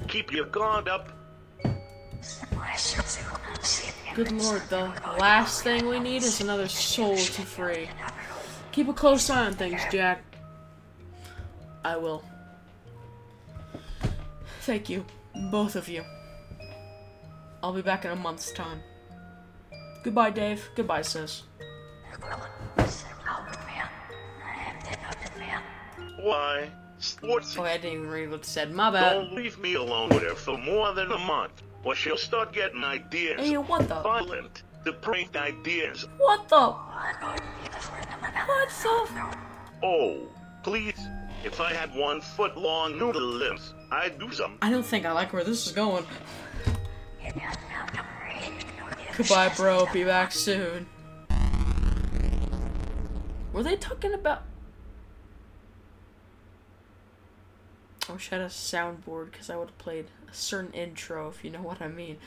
Keep your guard up. Good lord, the last thing we need is another soul to free. Keep a close eye on things, Jack. I will. Thank you, both of you. I'll be back in a month's time. Goodbye, Dave. Goodbye, sis. Why? Sportsy, Oh, I didn't even read what it said. My bad. don't leave me alone with her for more than a month, or she'll start getting ideas. Hey, what the? Violent, depraved ideas. What the? What the? Oh, please. If I had 1 foot long noodle limbs, I'd do something. I don't think I like where this is going. Goodbye, bro. Be back soon. Were they talking about... I wish I had a soundboard, because I would have played a certain intro, if you know what I mean.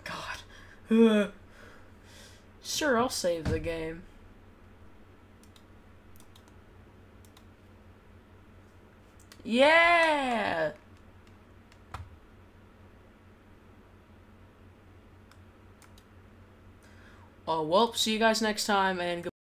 God. Sure, I'll save the game. Yeah! Oh, well, see you guys next time, and goodbye.